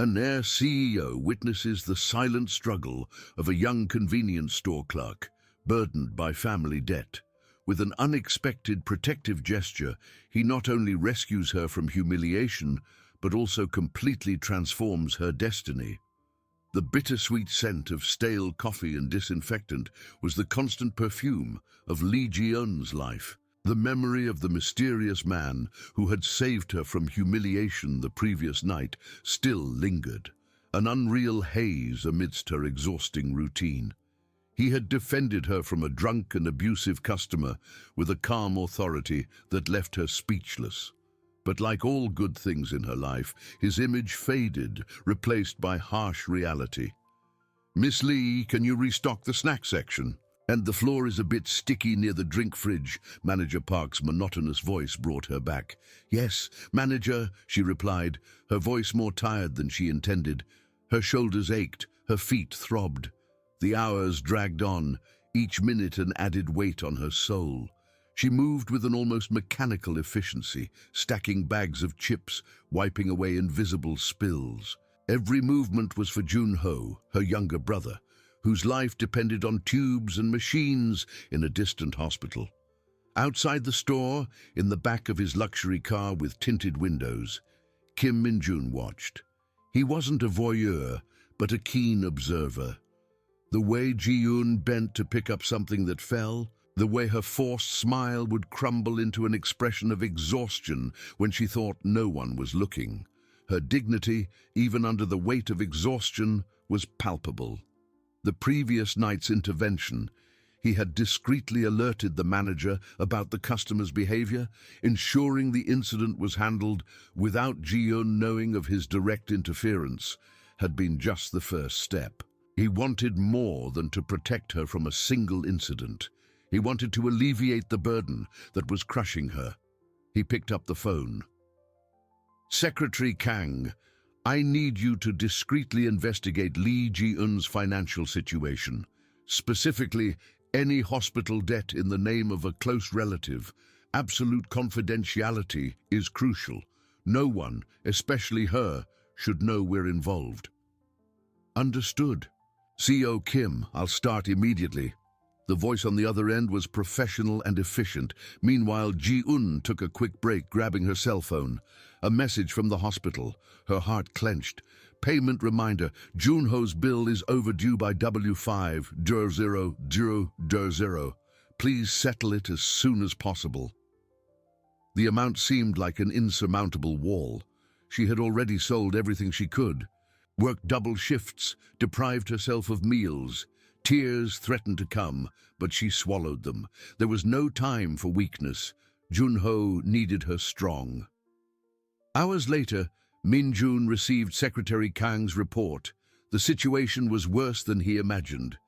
An Heir CEO witnesses the silent struggle of a young convenience store clerk, burdened by family debt. With an unexpected protective gesture, he not only rescues her from humiliation, but also completely transforms her destiny. The bittersweet scent of stale coffee and disinfectant was the constant perfume of Lee Ji-eun's life. The memory of the mysterious man who had saved her from humiliation the previous night still lingered, an unreal haze amidst her exhausting routine. He had defended her from a drunk and abusive customer with a calm authority that left her speechless. But like all good things in her life, his image faded, replaced by harsh reality. "Miss Lee, can you restock the snack section? And the floor is a bit sticky near the drink fridge," Manager Park's monotonous voice brought her back. "Yes, manager," she replied, her voice more tired than she intended. Her shoulders ached, her feet throbbed. The hours dragged on, each minute an added weight on her soul. She moved with an almost mechanical efficiency, stacking bags of chips, wiping away invisible spills. Every movement was for Jun-ho, her younger brother, whose life depended on tubes and machines in a distant hospital. Outside the store, in the back of his luxury car with tinted windows, Kim Min-jun watched. He wasn't a voyeur, but a keen observer. The way Ji-eun bent to pick up something that fell, the way her forced smile would crumble into an expression of exhaustion when she thought no one was looking. Her dignity, even under the weight of exhaustion, was palpable. The previous night's intervention, he had discreetly alerted the manager about the customer's behavior, ensuring the incident was handled without Ji-eun knowing of his direct interference, had been just the first step. He wanted more than to protect her from a single incident. He wanted to alleviate the burden that was crushing her. He picked up the phone. "Secretary Kang, I need you to discreetly investigate Lee Ji-eun's financial situation. Specifically, any hospital debt in the name of a close relative. Absolute confidentiality is crucial. No one, especially her, should know we're involved." "Understood. CEO Kim, I'll start immediately." The voice on the other end was professional and efficient. Meanwhile, Ji-eun took a quick break, grabbing her cell phone. A message from the hospital. Her heart clenched. "Payment reminder. Jun-ho's bill is overdue by W50000. Please settle it as soon as possible." The amount seemed like an insurmountable wall. She had already sold everything she could, worked double shifts, deprived herself of meals. Tears threatened to come, but she swallowed them. There was no time for weakness. Jun-ho needed her strong. Hours later, Min-jun received Secretary Kang's report. The situation was worse than he imagined.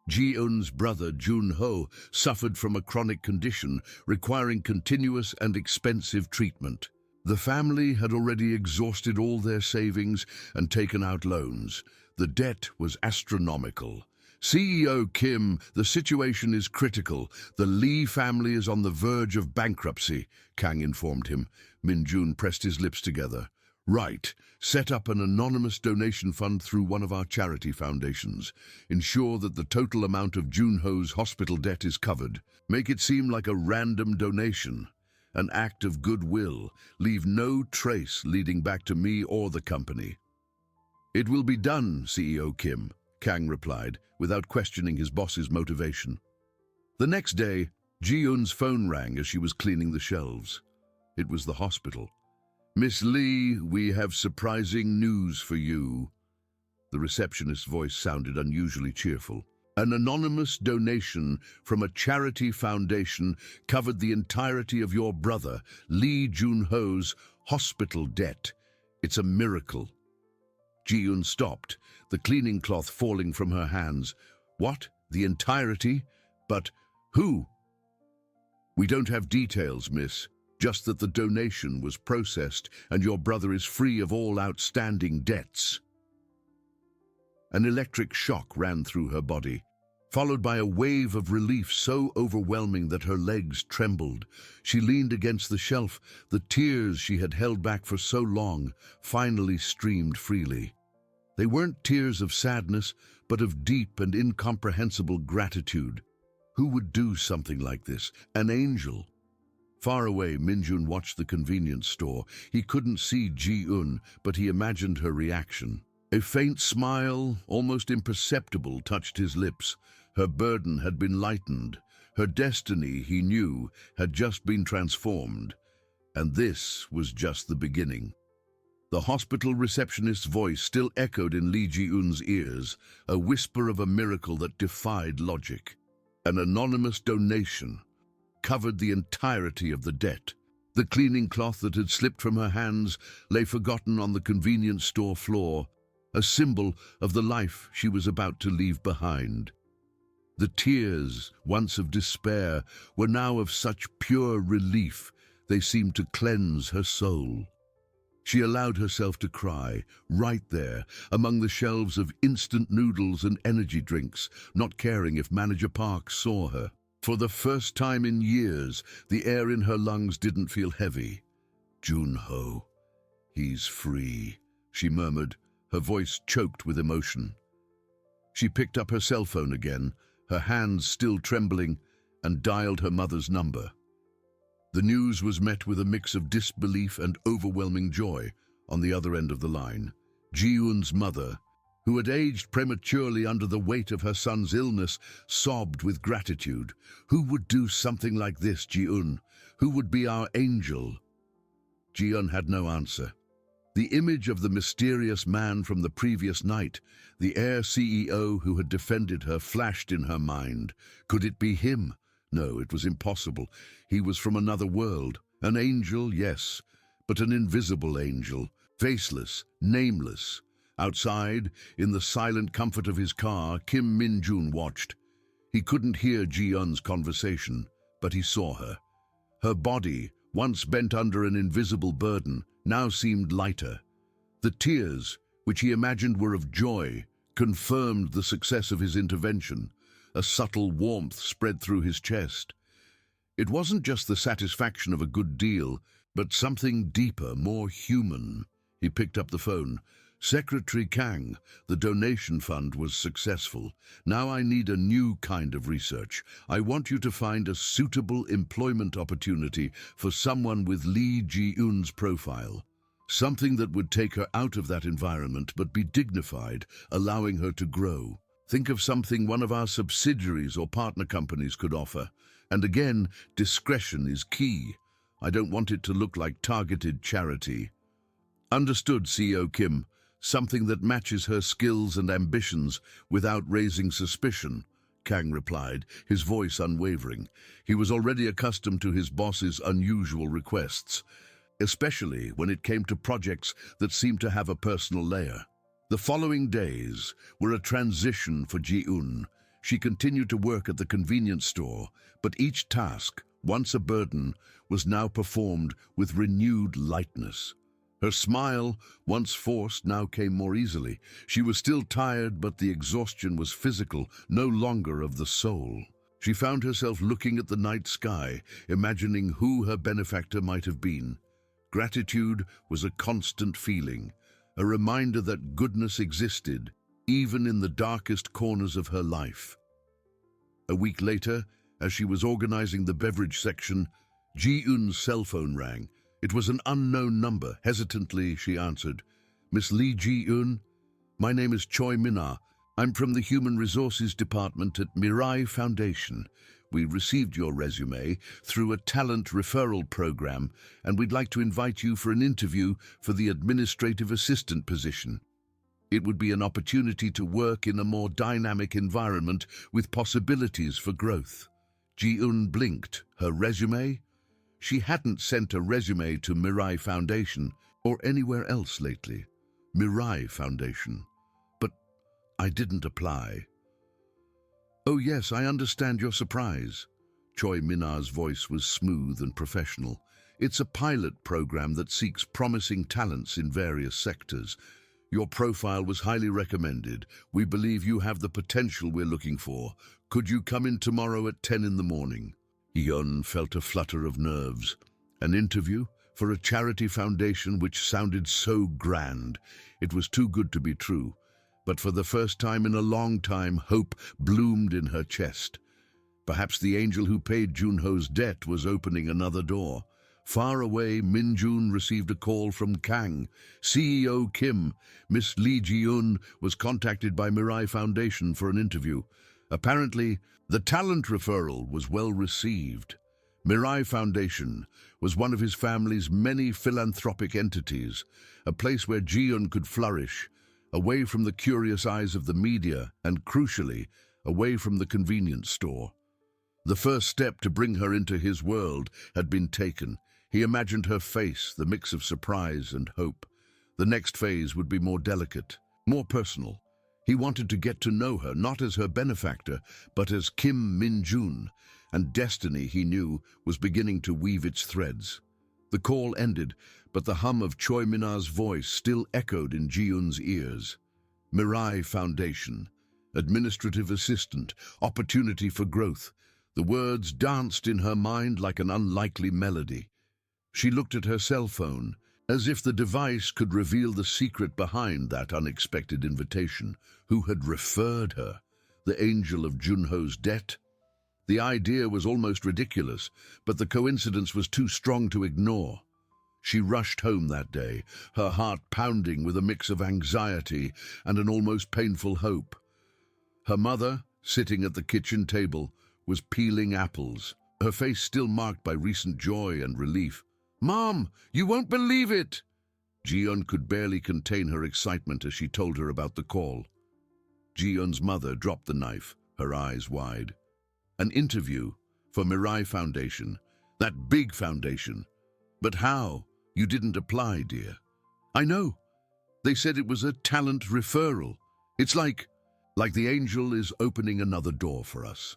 Ji-eun's brother, Jun-ho, suffered from a chronic condition requiring continuous and expensive treatment. The family had already exhausted all their savings and taken out loans. The debt was astronomical. "CEO Kim, the situation is critical. The Lee family is on the verge of bankruptcy," Kang informed him. Min-jun pressed his lips together. "Right. Set up an anonymous donation fund through one of our charity foundations. Ensure that the total amount of Jun-ho's hospital debt is covered. Make it seem like a random donation. An act of goodwill. Leave no trace leading back to me or the company." "It will be done, CEO Kim," Kang replied, without questioning his boss's motivation. The next day, Ji-eun's phone rang as she was cleaning the shelves. It was the hospital. "Miss Lee, we have surprising news for you." The receptionist's voice sounded unusually cheerful. "An anonymous donation from a charity foundation covered the entirety of your brother, Lee Jun-ho's hospital debt. It's a miracle." Ji-eun stopped, the cleaning cloth falling from her hands. "What? The entirety? But who?" "We don't have details, miss. Just that the donation was processed and your brother is free of all outstanding debts." An electric shock ran through her body, followed by a wave of relief so overwhelming that her legs trembled. She leaned against the shelf. The tears she had held back for so long finally streamed freely. They weren't tears of sadness, but of deep and incomprehensible gratitude. Who would do something like this? An angel. Far away, Minjun watched the convenience store. He couldn't see Ji-un, but he imagined her reaction. A faint smile, almost imperceptible, touched his lips. Her burden had been lightened. Her destiny, he knew, had just been transformed. And this was just the beginning. The hospital receptionist's voice still echoed in Lee Ji-un's ears, a whisper of a miracle that defied logic. An anonymous donation covered the entirety of the debt. The cleaning cloth that had slipped from her hands lay forgotten on the convenience store floor, a symbol of the life she was about to leave behind. The tears, once of despair, were now of such pure relief they seemed to cleanse her soul. She allowed herself to cry, right there, among the shelves of instant noodles and energy drinks, not caring if Manager Park saw her. For the first time in years, the air in her lungs didn't feel heavy. Jun-ho, he's free, she murmured, her voice choked with emotion. She picked up her cell phone again, her hands still trembling, and dialed her mother's number. The news was met with a mix of disbelief and overwhelming joy on the other end of the line. Ji-un's mother, who had aged prematurely under the weight of her son's illness, sobbed with gratitude. Who would do something like this, Ji-un? Who would be our angel? Ji-un had no answer. The image of the mysterious man from the previous night, the Heir CEO who had defended her, flashed in her mind. Could it be him? No, it was impossible. He was from another world. An angel, yes, but an invisible angel, faceless, nameless. Outside, in the silent comfort of his car, Kim Min-jun watched. He couldn't hear Ji-un's conversation, but he saw her. Her body, once bent under an invisible burden, now seemed lighter. The tears, which he imagined were of joy, confirmed the success of his intervention. A subtle warmth spread through his chest. It wasn't just the satisfaction of a good deal, but something deeper, more human. He picked up the phone. Secretary Kang, the donation fund was successful. Now I need a new kind of research. I want you to find a suitable employment opportunity for someone with Lee Ji-un's profile. Something that would take her out of that environment but be dignified, allowing her to grow. Think of something one of our subsidiaries or partner companies could offer. And again, discretion is key. I don't want it to look like targeted charity. Understood, CEO Kim. Something that matches her skills and ambitions without raising suspicion, Kang replied, his voice unwavering. He was already accustomed to his boss's unusual requests, especially when it came to projects that seemed to have a personal layer. The following days were a transition for Ji-un. She continued to work at the convenience store, but each task, once a burden, was now performed with renewed lightness. Her smile, once forced, now came more easily. She was still tired, but the exhaustion was physical, no longer of the soul. She found herself looking at the night sky, imagining who her benefactor might have been. Gratitude was a constant feeling, a reminder that goodness existed, even in the darkest corners of her life. A week later, as she was organizing the beverage section, Ji-un's cell phone rang. It was an unknown number. Hesitantly, she answered. Miss Lee Ji-un? My name is Choi Mina. I'm from the Human Resources Department at Mirai Foundation. We received your resume through a talent referral program, and we'd like to invite you for an interview for the administrative assistant position. It would be an opportunity to work in a more dynamic environment with possibilities for growth. Ji-un blinked. Her resume? She hadn't sent a resume to Mirai Foundation or anywhere else lately. Mirai Foundation. But I didn't apply. Oh yes, I understand your surprise. Choi Mina's voice was smooth and professional. It's a pilot program that seeks promising talents in various sectors. Your profile was highly recommended. We believe you have the potential we're looking for. Could you come in tomorrow at 10 in the morning? Hyun felt a flutter of nerves. An interview for a charity foundation which sounded so grand. It was too good to be true. But for the first time in a long time, hope bloomed in her chest. Perhaps the angel who paid Junho's debt was opening another door. Far away, Min-jun received a call from Kang. CEO Kim, Miss Lee Ji-eun, was contacted by Mirai Foundation for an interview. Apparently, the talent referral was well received. Mirai Foundation was one of his family's many philanthropic entities, a place where Ji-eun could flourish, away from the curious eyes of the media and, crucially, away from the convenience store. The first step to bring her into his world had been taken. He imagined her face, the mix of surprise and hope. The next phase would be more delicate, more personal. He wanted to get to know her, not as her benefactor, but as Kim Min-jun, and destiny, he knew, was beginning to weave its threads. The call ended, but the hum of Choi Min-a's voice still echoed in Ji-eun's ears. Mirai Foundation, administrative assistant, opportunity for growth. The words danced in her mind like an unlikely melody. She looked at her cell phone, as if the device could reveal the secret behind that unexpected invitation. Who had referred her? The angel of Junho's debt? The idea was almost ridiculous, but the coincidence was too strong to ignore. She rushed home that day, her heart pounding with a mix of anxiety and an almost painful hope. Her mother, sitting at the kitchen table, was peeling apples, her face still marked by recent joy and relief. "Mom, you won't believe it!" Ji-eun could barely contain her excitement as she told her about the call. Ji-eun's mother dropped the knife, her eyes wide. An interview for Mirai Foundation, that big foundation. But how? You didn't apply, dear. I know. They said it was a talent referral. It's like the angel is opening another door for us.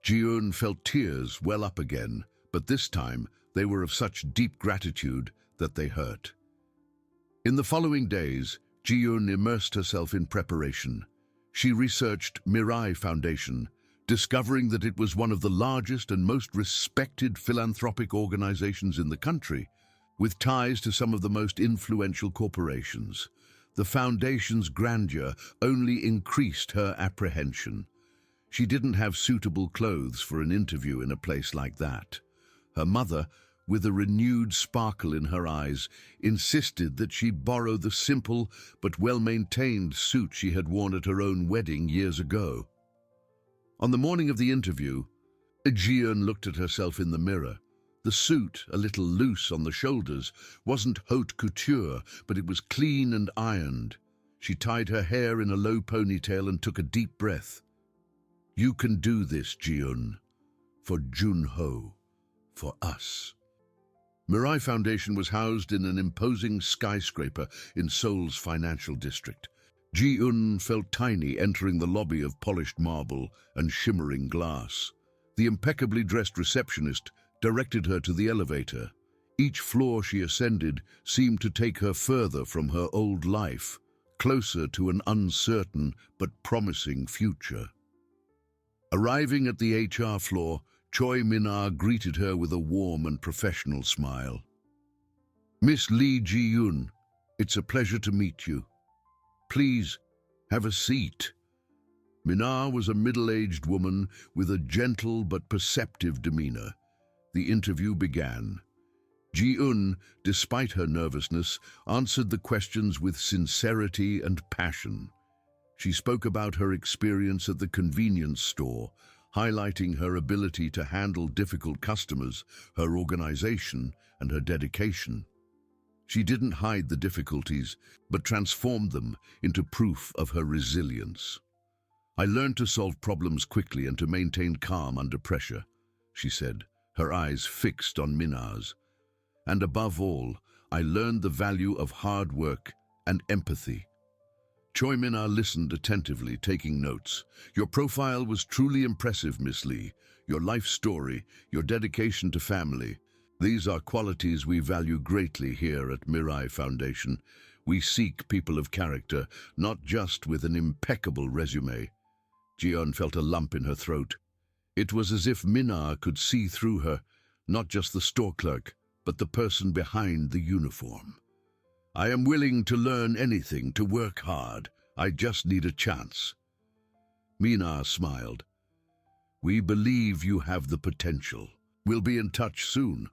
Ji-eun felt tears well up again, but this time they were of such deep gratitude that they hurt. In the following days, Ji-eun immersed herself in preparation. She researched Mirai Foundation, discovering that it was one of the largest and most respected philanthropic organizations in the country, with ties to some of the most influential corporations. The foundation's grandeur only increased her apprehension. She didn't have suitable clothes for an interview in a place like that. Her mother, with a renewed sparkle in her eyes, insisted that she borrow the simple but well-maintained suit she had worn at her own wedding years ago. On the morning of the interview, Ji-eun looked at herself in the mirror. The suit, a little loose on the shoulders, wasn't haute couture, but it was clean and ironed. She tied her hair in a low ponytail and took a deep breath. "You can do this, Ji-eun. For Junho. For us." Mirai Foundation was housed in an imposing skyscraper in Seoul's financial district. Ji-eun felt tiny entering the lobby of polished marble and shimmering glass. The impeccably dressed receptionist directed her to the elevator. Each floor she ascended seemed to take her further from her old life, closer to an uncertain but promising future. Arriving at the HR floor, Choi Min-a greeted her with a warm and professional smile. "Miss Lee Ji-eun, it's a pleasure to meet you. Please, have a seat." Min-a was a middle-aged woman with a gentle but perceptive demeanor. The interview began. Ji-eun, despite her nervousness, answered the questions with sincerity and passion. She spoke about her experience at the convenience store, highlighting her ability to handle difficult customers, her organization, and her dedication. She didn't hide the difficulties, but transformed them into proof of her resilience. "I learned to solve problems quickly and to maintain calm under pressure," she said, her eyes fixed on Min-a's. "And above all, I learned the value of hard work and empathy." Choi Min-a listened attentively, taking notes. "Your profile was truly impressive, Miss Lee. Your life story, your dedication to family. These are qualities we value greatly here at Mirai Foundation. We seek people of character, not just with an impeccable resume." Ji-eun felt a lump in her throat. It was as if Min-a could see through her, not just the store clerk, but the person behind the uniform. "I am willing to learn anything, to work hard. I just need a chance." Mina smiled. "We believe you have the potential. We'll be in touch soon."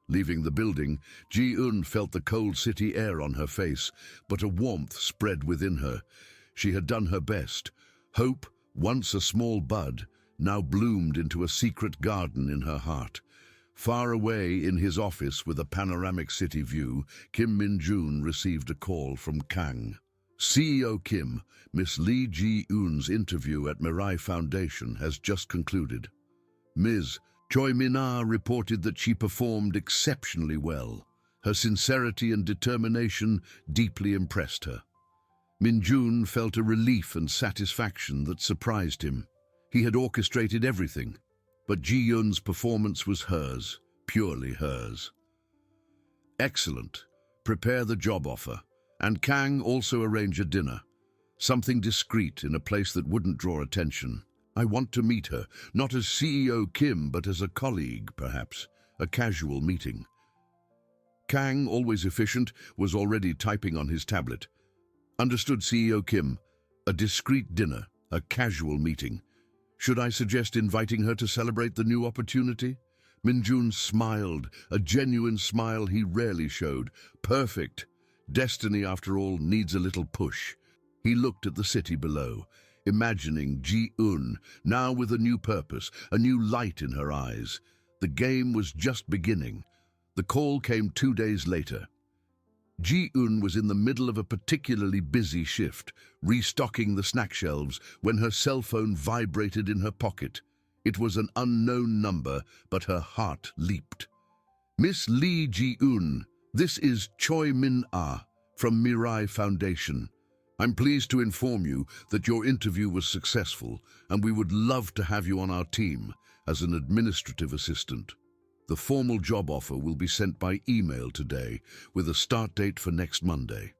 Leaving the building, Ji-eun felt the cold city air on her face, but a warmth spread within her. She had done her best. Hope, once a small bud, now bloomed into a secret garden in her heart. Far away in his office with a panoramic city view, Kim Min-jun received a call from Kang. "CEO Kim, Miss Lee Ji-eun's interview at Mirai Foundation has just concluded. Ms. Choi Min-ah reported that she performed exceptionally well. Her sincerity and determination deeply impressed her." Min-jun felt a relief and satisfaction that surprised him. He had orchestrated everything, but Ji-eun's performance was hers, purely hers. "Excellent. Prepare the job offer. And Kang also arrange a dinner. Something discreet in a place that wouldn't draw attention. I want to meet her, not as CEO Kim, but as a colleague, perhaps. A casual meeting." Kang, always efficient, was already typing on his tablet. "Understood, CEO Kim. A discreet dinner, a casual meeting. Should I suggest inviting her to celebrate the new opportunity?" Min-jun smiled, a genuine smile he rarely showed. Perfect. Destiny, after all, needs a little push. He looked at the city below, imagining Ji-eun, now with a new purpose, a new light in her eyes. The game was just beginning. The call came 2 days later. Ji-eun was in the middle of a particularly busy shift, restocking the snack shelves, when her cell phone vibrated in her pocket. It was an unknown number, but her heart leaped. "Miss Lee Ji-eun, this is Choi Min-ah from Mirai Foundation. I'm pleased to inform you that your interview was successful, and we would love to have you on our team as an administrative assistant. The formal job offer will be sent by email today, with a start date for next Monday."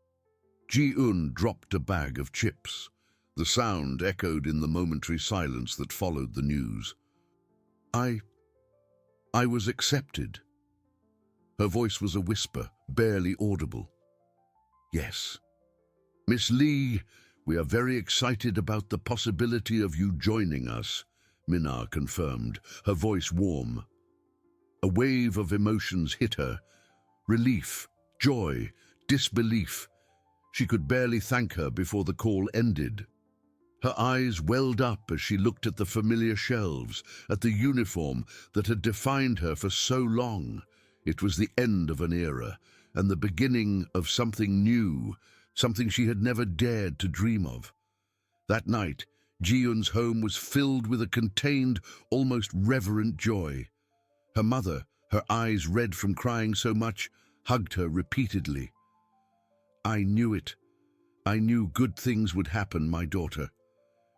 Ji-eun dropped a bag of chips. The sound echoed in the momentary silence that followed the news. I was accepted." Her voice was a whisper, barely audible. "Yes. Miss Lee, we are very excited about the possibility of you joining us," Min-ah confirmed, her voice warm. A wave of emotions hit her. Relief, joy, disbelief. She could barely thank her before the call ended. Her eyes welled up as she looked at the familiar shelves, at the uniform that had defined her for so long. It was the end of an era, and the beginning of something new, something she had never dared to dream of. That night, Ji-eun's home was filled with a contained, almost reverent joy. Her mother, her eyes red from crying so much, hugged her repeatedly. "I knew it. I knew good things would happen, my daughter.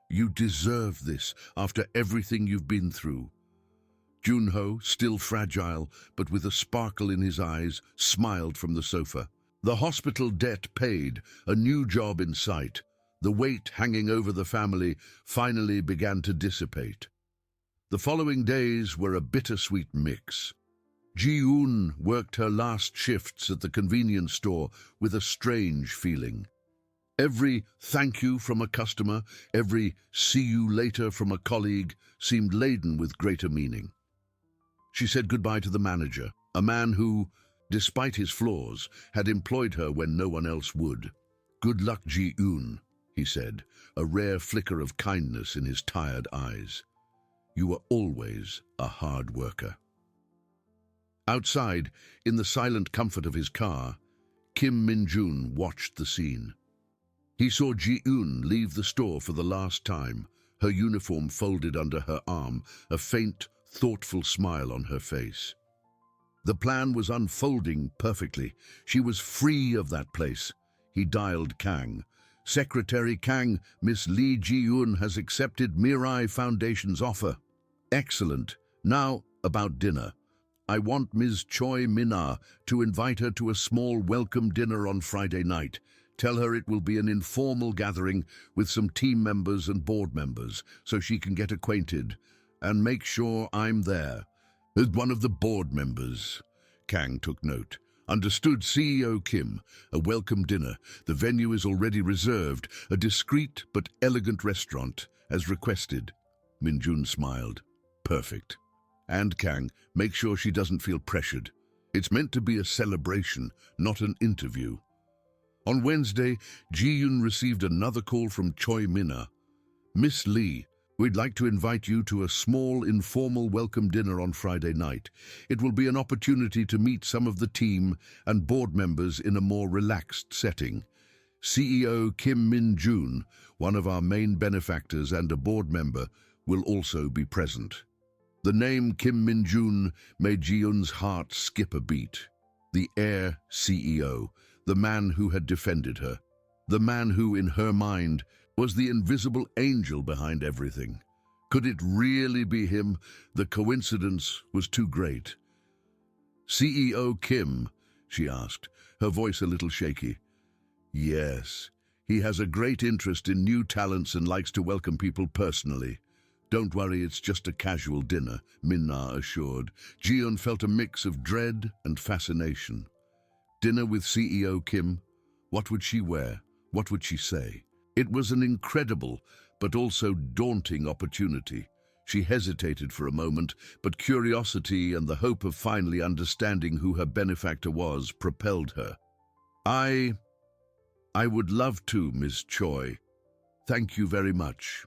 You deserve this after everything you've been through." Junho, still fragile, but with a sparkle in his eyes, smiled from the sofa. The hospital debt paid, a new job in sight. The weight hanging over the family finally began to dissipate. The following days were a bittersweet mix. Ji-eun worked her last shifts at the convenience store with a strange feeling. Every thank you from a customer, every see you later from a colleague seemed laden with greater meaning. She said goodbye to the manager, a man who, despite his flaws, had employed her when no one else would. "Good luck, Ji-eun," he said, a rare flicker of kindness in his tired eyes. "You were always a hard worker." Outside, in the silent comfort of his car, Kim Min-jun watched the scene. He saw Ji-eun leave the store for the last time, her uniform folded under her arm, a faint, thoughtful smile on her face. The plan was unfolding perfectly. She was free of that place. He dialed Kang. "Secretary Kang, Miss Lee Ji-eun has accepted Mirai Foundation's offer." "Excellent. Now, about dinner. I want Ms. Choi Min-ah to invite her to a small welcome dinner on Friday night. Tell her it will be an informal gathering with some team members and board members, so she can get acquainted. And make sure I'm there." "As one of the board members," Kang took note. Understood, CEO Kim. A welcome dinner. The venue is already reserved. A discreet but elegant restaurant, as requested. Minjun smiled. Perfect. And Kang, make sure she doesn't feel pressured. It's meant to be a celebration, not an interview. On Wednesday, Ji-yoon received another call from Choi Min-ah. Miss Lee, we'd like to invite you to a small, informal welcome dinner on Friday night. It will be an opportunity to meet some of the team and board members in a more relaxed setting. CEO Kim Min-jun, one of our main benefactors and a board member, will also be present. The name Kim Min-jun made Ji-yoon's heart skip a beat. The Heir CEO, the man who had defended her. The man who, in her mind, was the invisible angel behind everything. Could it really be him? The coincidence was too great. CEO Kim, she asked, her voice a little shaky. Yes, he has a great interest in new talents and likes to welcome people personally. Don't worry, it's just a casual dinner, Min-ah assured. Ji-yoon felt a mix of dread and fascination. Dinner with CEO Kim? What would she wear? What would she say? It was an incredible, but also daunting opportunity. She hesitated for a moment, but curiosity and the hope of finally understanding who her benefactor was propelled her. I would love to, Miss Choi. Thank you very much.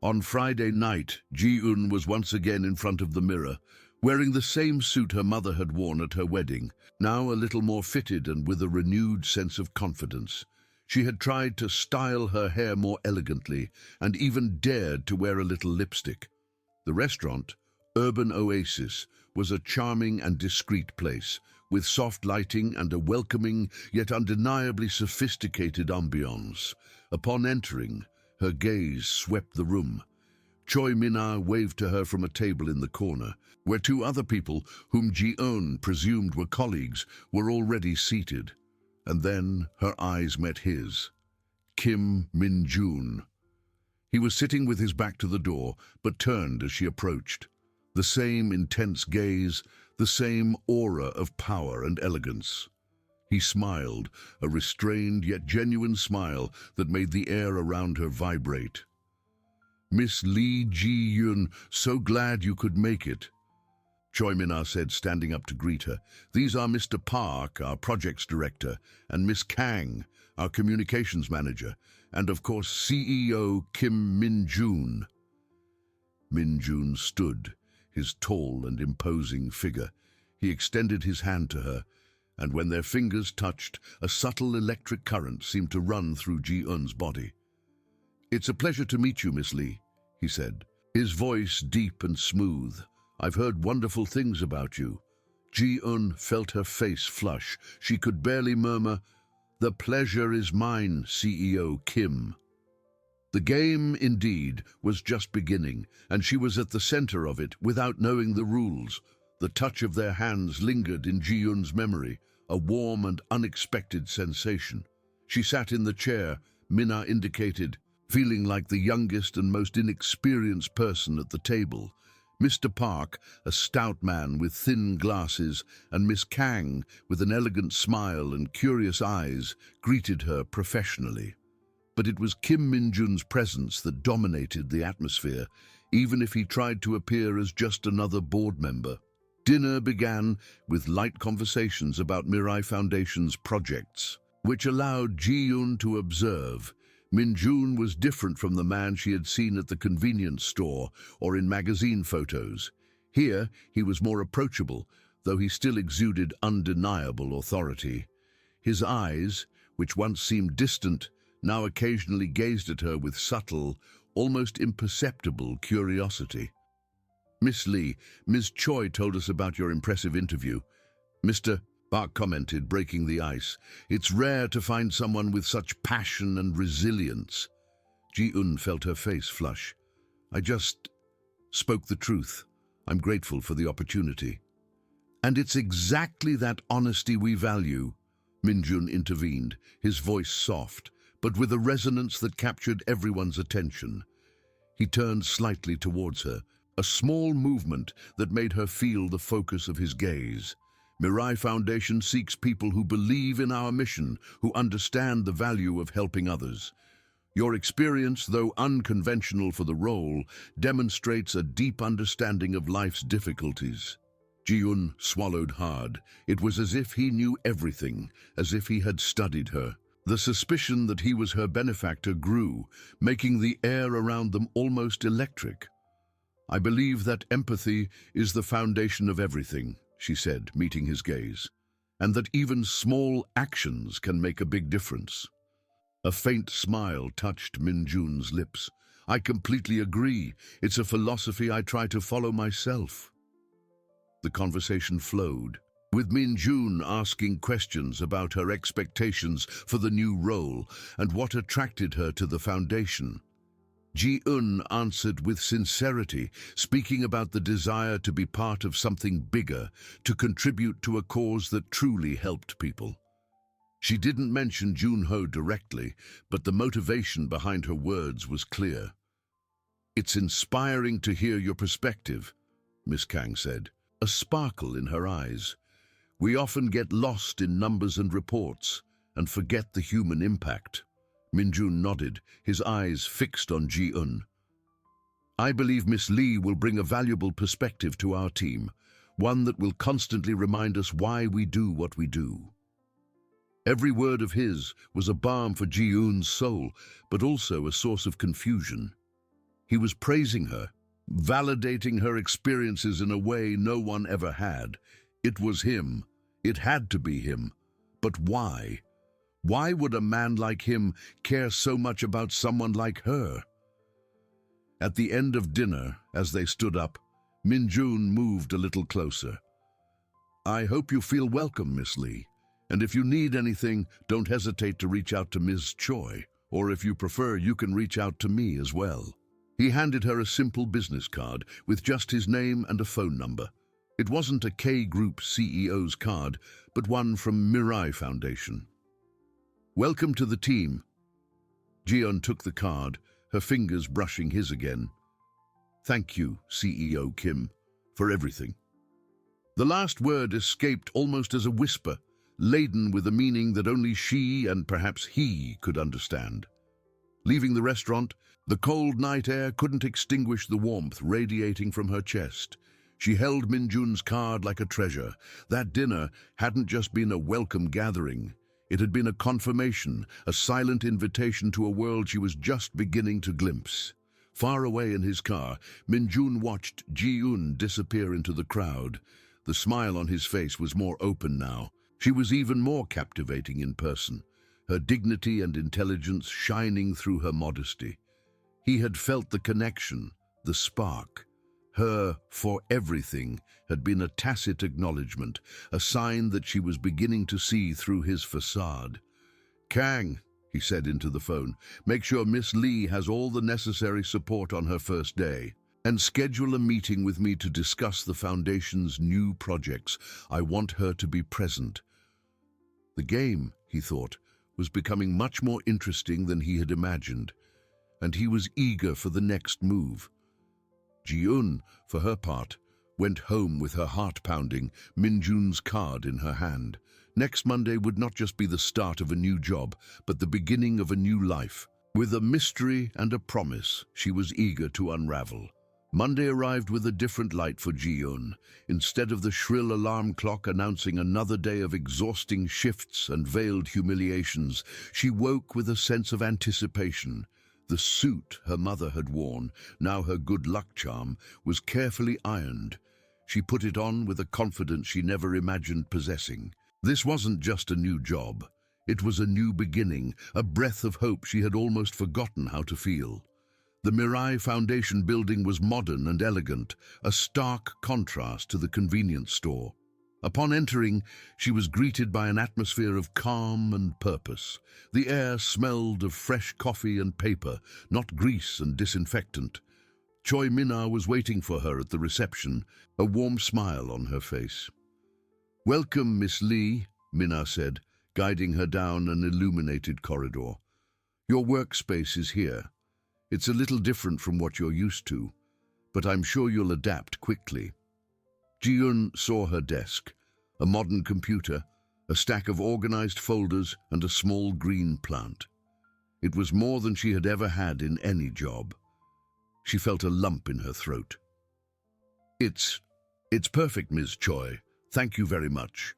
On Friday night, Ji-eun was once again in front of the mirror, wearing the same suit her mother had worn at her wedding, now a little more fitted and with a renewed sense of confidence. She had tried to style her hair more elegantly and even dared to wear a little lipstick. The restaurant, Urban Oasis, was a charming and discreet place, with soft lighting and a welcoming yet undeniably sophisticated ambiance. Upon entering, her gaze swept the room. Choi Min-ah waved to her from a table in the corner, where two other people, whom Ji-eun presumed were colleagues, were already seated. And then her eyes met his. Kim Min-jun. He was sitting with his back to the door, but turned as she approached. The same intense gaze, the same aura of power and elegance. He smiled, a restrained yet genuine smile that made the air around her vibrate. Miss Lee Ji-yoon, so glad you could make it. Choi Min-ah said, standing up to greet her. These are Mr. Park, our projects director, and Miss Kang, our communications manager, and of course CEO Kim Min-jun. Min-jun stood, his tall and imposing figure. He extended his hand to her, and when their fingers touched, a subtle electric current seemed to run through Ji-eun's body. It's a pleasure to meet you, Miss Lee, he said, his voice deep and smooth. I've heard wonderful things about you. Ji-eun felt her face flush. She could barely murmur, "The pleasure is mine, CEO Kim." The game, indeed, was just beginning, and she was at the center of it without knowing the rules. The touch of their hands lingered in Ji-eun's memory, a warm and unexpected sensation. She sat in the chair, Min-ah indicated, feeling like the youngest and most inexperienced person at the table. Mr. Park, a stout man with thin glasses, and Miss Kang, with an elegant smile and curious eyes, greeted her professionally. But it was Kim Min-jun's presence that dominated the atmosphere, even if he tried to appear as just another board member. Dinner began with light conversations about Mirai Foundation's projects, which allowed Ji-yoon to observe. Min-jun was different from the man she had seen at the convenience store or in magazine photos. Here, he was more approachable, though he still exuded undeniable authority. His eyes, which once seemed distant, now occasionally gazed at her with subtle, almost imperceptible curiosity. Miss Lee, Ms. Choi told us about your impressive interview. Mr. Park commented, breaking the ice. It's rare to find someone with such passion and resilience. Ji-eun felt her face flush. I just spoke the truth. I'm grateful for the opportunity. And it's exactly that honesty we value, Min-jun intervened, his voice soft, but with a resonance that captured everyone's attention. He turned slightly towards her, a small movement that made her feel the focus of his gaze. Mirai Foundation seeks people who believe in our mission, who understand the value of helping others. Your experience, though unconventional for the role, demonstrates a deep understanding of life's difficulties. Ji-un swallowed hard. It was as if he knew everything, as if he had studied her. The suspicion that he was her benefactor grew, making the air around them almost electric. "I believe that empathy is the foundation of everything," she said, meeting his gaze, "and that even small actions can make a big difference." A faint smile touched Min-jun's lips. "I completely agree. It's a philosophy I try to follow myself." The conversation flowed, with Min-jun asking questions about her expectations for the new role and what attracted her to the foundation. Ji-un answered with sincerity, speaking about the desire to be part of something bigger, to contribute to a cause that truly helped people. She didn't mention Jun-ho directly, but the motivation behind her words was clear. "It's inspiring to hear your perspective," Miss Kang said, a sparkle in her eyes. "We often get lost in numbers and reports and forget the human impact." Min-jun nodded, his eyes fixed on Ji-un. "I believe Miss Lee will bring a valuable perspective to our team, one that will constantly remind us why we do what we do." Every word of his was a balm for Ji-un's soul, but also a source of confusion. He was praising her, validating her experiences in a way no one ever had. It was him. It had to be him. But why? Why would a man like him care so much about someone like her? At the end of dinner, as they stood up, Min-jun moved a little closer. "I hope you feel welcome, Miss Lee. And if you need anything, don't hesitate to reach out to Ms. Choi, or if you prefer, you can reach out to me as well." He handed her a simple business card with just his name and a phone number. It wasn't a K-Group CEO's card, but one from Mirai Foundation. "Welcome to the team." Ji-un took the card, her fingers brushing his again. "Thank you, CEO Kim, for everything." The last word escaped almost as a whisper, laden with a meaning that only she and perhaps he could understand. Leaving the restaurant, the cold night air couldn't extinguish the warmth radiating from her chest. She held Min-jun's card like a treasure. That dinner hadn't just been a welcome gathering. It had been a confirmation, a silent invitation to a world she was just beginning to glimpse. Far away in his car, Min-jun watched Ji-un disappear into the crowd. The smile on his face was more open now. She was even more captivating in person, her dignity and intelligence shining through her modesty. He had felt the connection, the spark. Her "for everything" had been a tacit acknowledgement, a sign that she was beginning to see through his facade. "Kang," he said into the phone, "make sure Miss Lee has all the necessary support on her first day. And schedule a meeting with me to discuss the Foundation's new projects. I want her to be present." The game, he thought, was becoming much more interesting than he had imagined, and he was eager for the next move. Ji-un, for her part, went home with her heart pounding, Min-jun's card in her hand. Next Monday would not just be the start of a new job, but the beginning of a new life. With a mystery and a promise she was eager to unravel. Monday arrived with a different light for Ji-un. Instead of the shrill alarm clock announcing another day of exhausting shifts and veiled humiliations, she woke with a sense of anticipation. The suit her mother had worn, now her good luck charm, was carefully ironed. She put it on with a confidence she never imagined possessing. This wasn't just a new job. It was a new beginning, a breath of hope she had almost forgotten how to feel. The Mirai Foundation building was modern and elegant, a stark contrast to the convenience store. Upon entering, she was greeted by an atmosphere of calm and purpose. The air smelled of fresh coffee and paper, not grease and disinfectant. Choi Minna was waiting for her at the reception, a warm smile on her face. "Welcome, Miss Lee," Minna said, guiding her down an illuminated corridor. "Your workspace is here. It's a little different from what you're used to, but I'm sure you'll adapt quickly." Ji-un saw her desk, a modern computer, a stack of organized folders, and a small green plant. It was more than she had ever had in any job. She felt a lump in her throat. It's perfect, Ms. Choi. Thank you very much.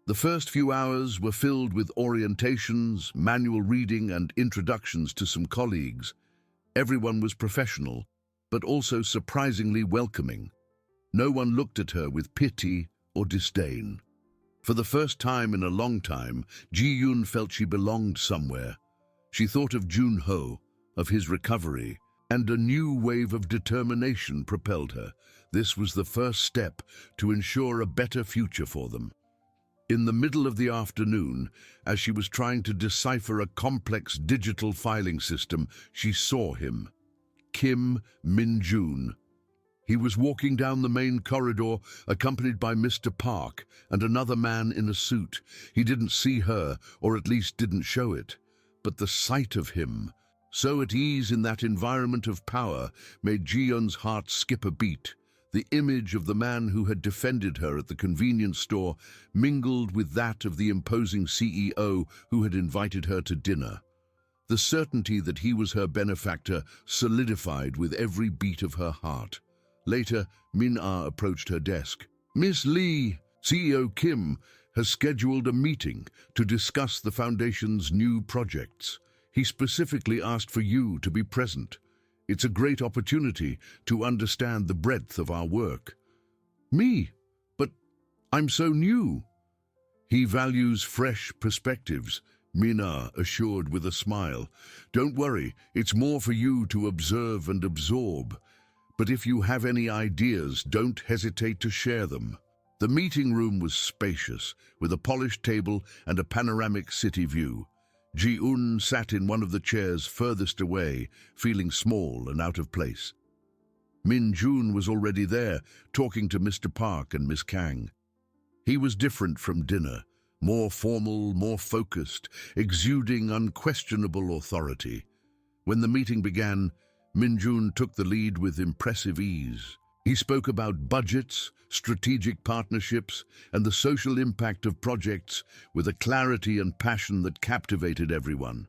The first few hours were filled with orientations, manual reading, and introductions to some colleagues. Everyone was professional, but also surprisingly welcoming. No one looked at her with pity or disdain. For the first time in a long time, Ji-yoon felt she belonged somewhere. She thought of Jun-ho, of his recovery, and a new wave of determination propelled her. This was the first step to ensure a better future for them. In the middle of the afternoon, as she was trying to decipher a complex digital filing system, she saw him, Kim Min-jun. He was walking down the main corridor, accompanied by Mr. Park and another man in a suit. He didn't see her, or at least didn't show it. But the sight of him, so at ease in that environment of power, made Ji-yoon's heart skip a beat. The image of the man who had defended her at the convenience store mingled with that of the imposing CEO who had invited her to dinner. The certainty that he was her benefactor solidified with every beat of her heart. Later, Min-ah approached her desk. "Miss Lee, CEO Kim has scheduled a meeting to discuss the Foundation's new projects. He specifically asked for you to be present. It's a great opportunity to understand the breadth of our work." "Me? But I'm so new." "He values fresh perspectives," Min-ah assured with a smile. "Don't worry, it's more for you to observe and absorb. But if you have any ideas, don't hesitate to share them." The meeting room was spacious, with a polished table and a panoramic city view. Ji-eun sat in one of the chairs furthest away, feeling small and out of place. Min-jun was already there, talking to Mr. Park and Miss Kang. He was different from dinner, more formal, more focused, exuding unquestionable authority. When the meeting began, Min-jun took the lead with impressive ease. He spoke about budgets, strategic partnerships, and the social impact of projects with a clarity and passion that captivated everyone.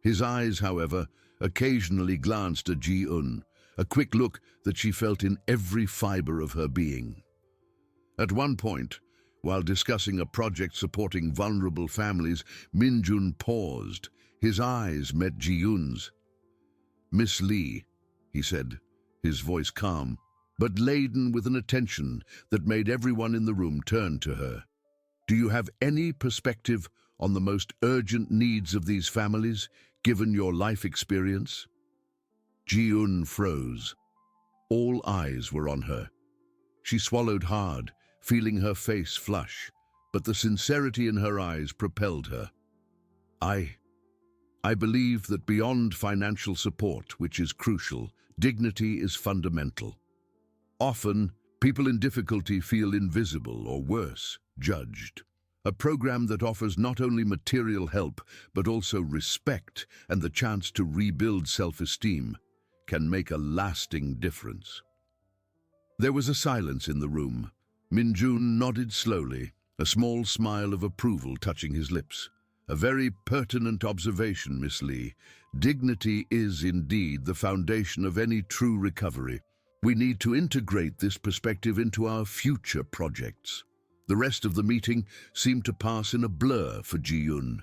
His eyes, however, occasionally glanced at Ji-eun, a quick look that she felt in every fiber of her being. At one point, while discussing a project supporting vulnerable families, Min-jun paused. His eyes met Ji-eun's. "Miss Lee," he said, his voice calm, but laden with an attention that made everyone in the room turn to her. "Do you have any perspective on the most urgent needs of these families, given your life experience?" Ji-eun froze. All eyes were on her. She swallowed hard, feeling her face flush, but the sincerity in her eyes propelled her. I believe that beyond financial support, which is crucial, dignity is fundamental. Often, people in difficulty feel invisible or worse, judged. A program that offers not only material help, but also respect and the chance to rebuild self-esteem can make a lasting difference. There was a silence in the room. Min-jun nodded slowly, a small smile of approval touching his lips. "A very pertinent observation, Miss Lee. Dignity is indeed the foundation of any true recovery. We need to integrate this perspective into our future projects." The rest of the meeting seemed to pass in a blur for Ji-eun.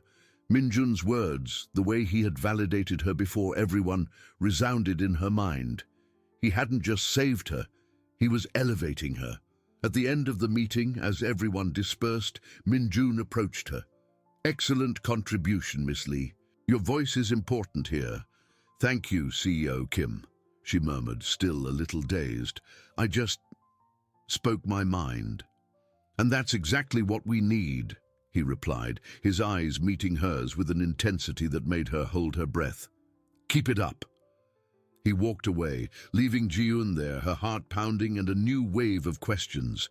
Min-jun's words, the way he had validated her before everyone, resounded in her mind. He hadn't just saved her, he was elevating her. At the end of the meeting, as everyone dispersed, Min-jun approached her. "Excellent contribution, Miss Lee. Your voice is important here." "Thank you, CEO Kim," she murmured, still a little dazed. "I just spoke my mind." "And that's exactly what we need," he replied, his eyes meeting hers with an intensity that made her hold her breath. "Keep it up." He walked away, leaving Ji-eun there, her heart pounding and a new wave of questions.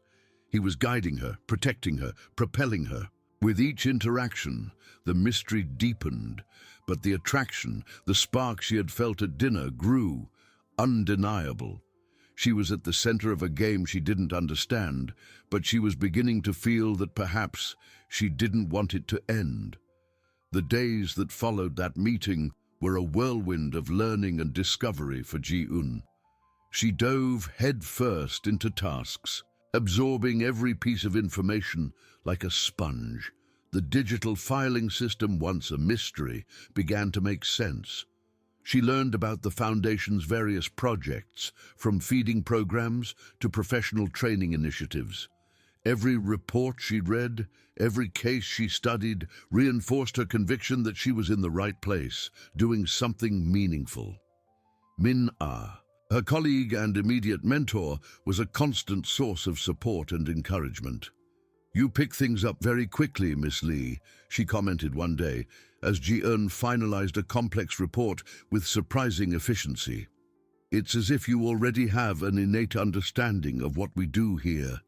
He was guiding her, protecting her, propelling her. With each interaction, the mystery deepened, but the attraction, the spark she had felt at dinner, grew, undeniable. She was at the center of a game she didn't understand, but she was beginning to feel that perhaps she didn't want it to end. The days that followed that meeting were a whirlwind of learning and discovery for Ji-eun. She dove headfirst into tasks, absorbing every piece of information like a sponge. The digital filing system, once a mystery, began to make sense. She learned about the Foundation's various projects, from feeding programs to professional training initiatives. Every report she read, every case she studied, reinforced her conviction that she was in the right place, doing something meaningful. Min-ah, her colleague and immediate mentor, was a constant source of support and encouragement. "You pick things up very quickly, Miss Lee," she commented one day, as Ji-eun finalized a complex report with surprising efficiency. "It's as if you already have an innate understanding of what we do here."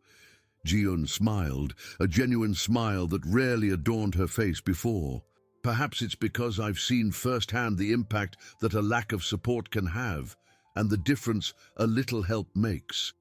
Ji-eun smiled, a genuine smile that rarely adorned her face before. "Perhaps it's because I've seen firsthand the impact that a lack of support can have, and the difference a little help makes."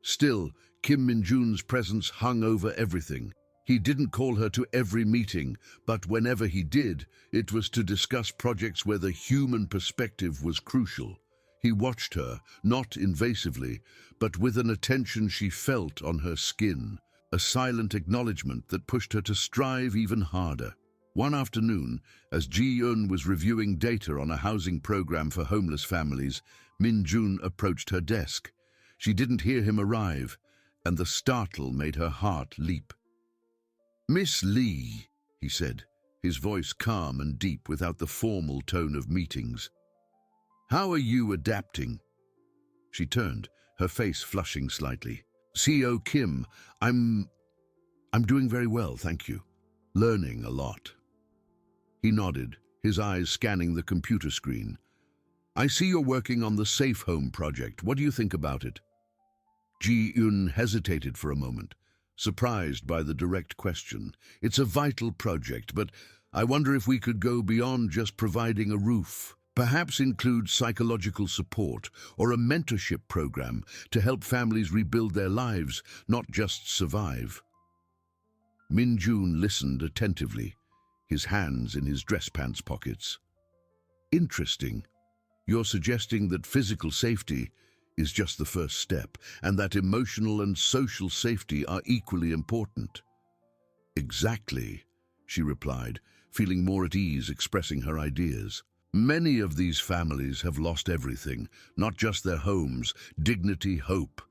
Still, Kim Min-jun's presence hung over everything. He didn't call her to every meeting, but whenever he did, it was to discuss projects where the human perspective was crucial. He watched her, not invasively, but with an attention she felt on her skin, a silent acknowledgement that pushed her to strive even harder. One afternoon, as Ji-eun was reviewing data on a housing program for homeless families, Min-jun approached her desk. She didn't hear him arrive, and the startle made her heart leap. "Miss Lee," he said, his voice calm and deep without the formal tone of meetings. "How are you adapting?" She turned, her face flushing slightly. "CEO Kim, I'm doing very well, thank you. Learning a lot." He nodded, his eyes scanning the computer screen. "I see you're working on the Safe Home project. What do you think about it?" Ji-eun hesitated for a moment, surprised by the direct question. "It's a vital project, but I wonder if we could go beyond just providing a roof. Perhaps include psychological support or a mentorship program to help families rebuild their lives, not just survive." Min-jun listened attentively, his hands in his dress pants pockets. "Interesting. You're suggesting that physical safety is just the first step, and that emotional and social safety are equally important." "Exactly," she replied, feeling more at ease expressing her ideas. "Many of these families have lost everything, not just their homes, dignity, hope.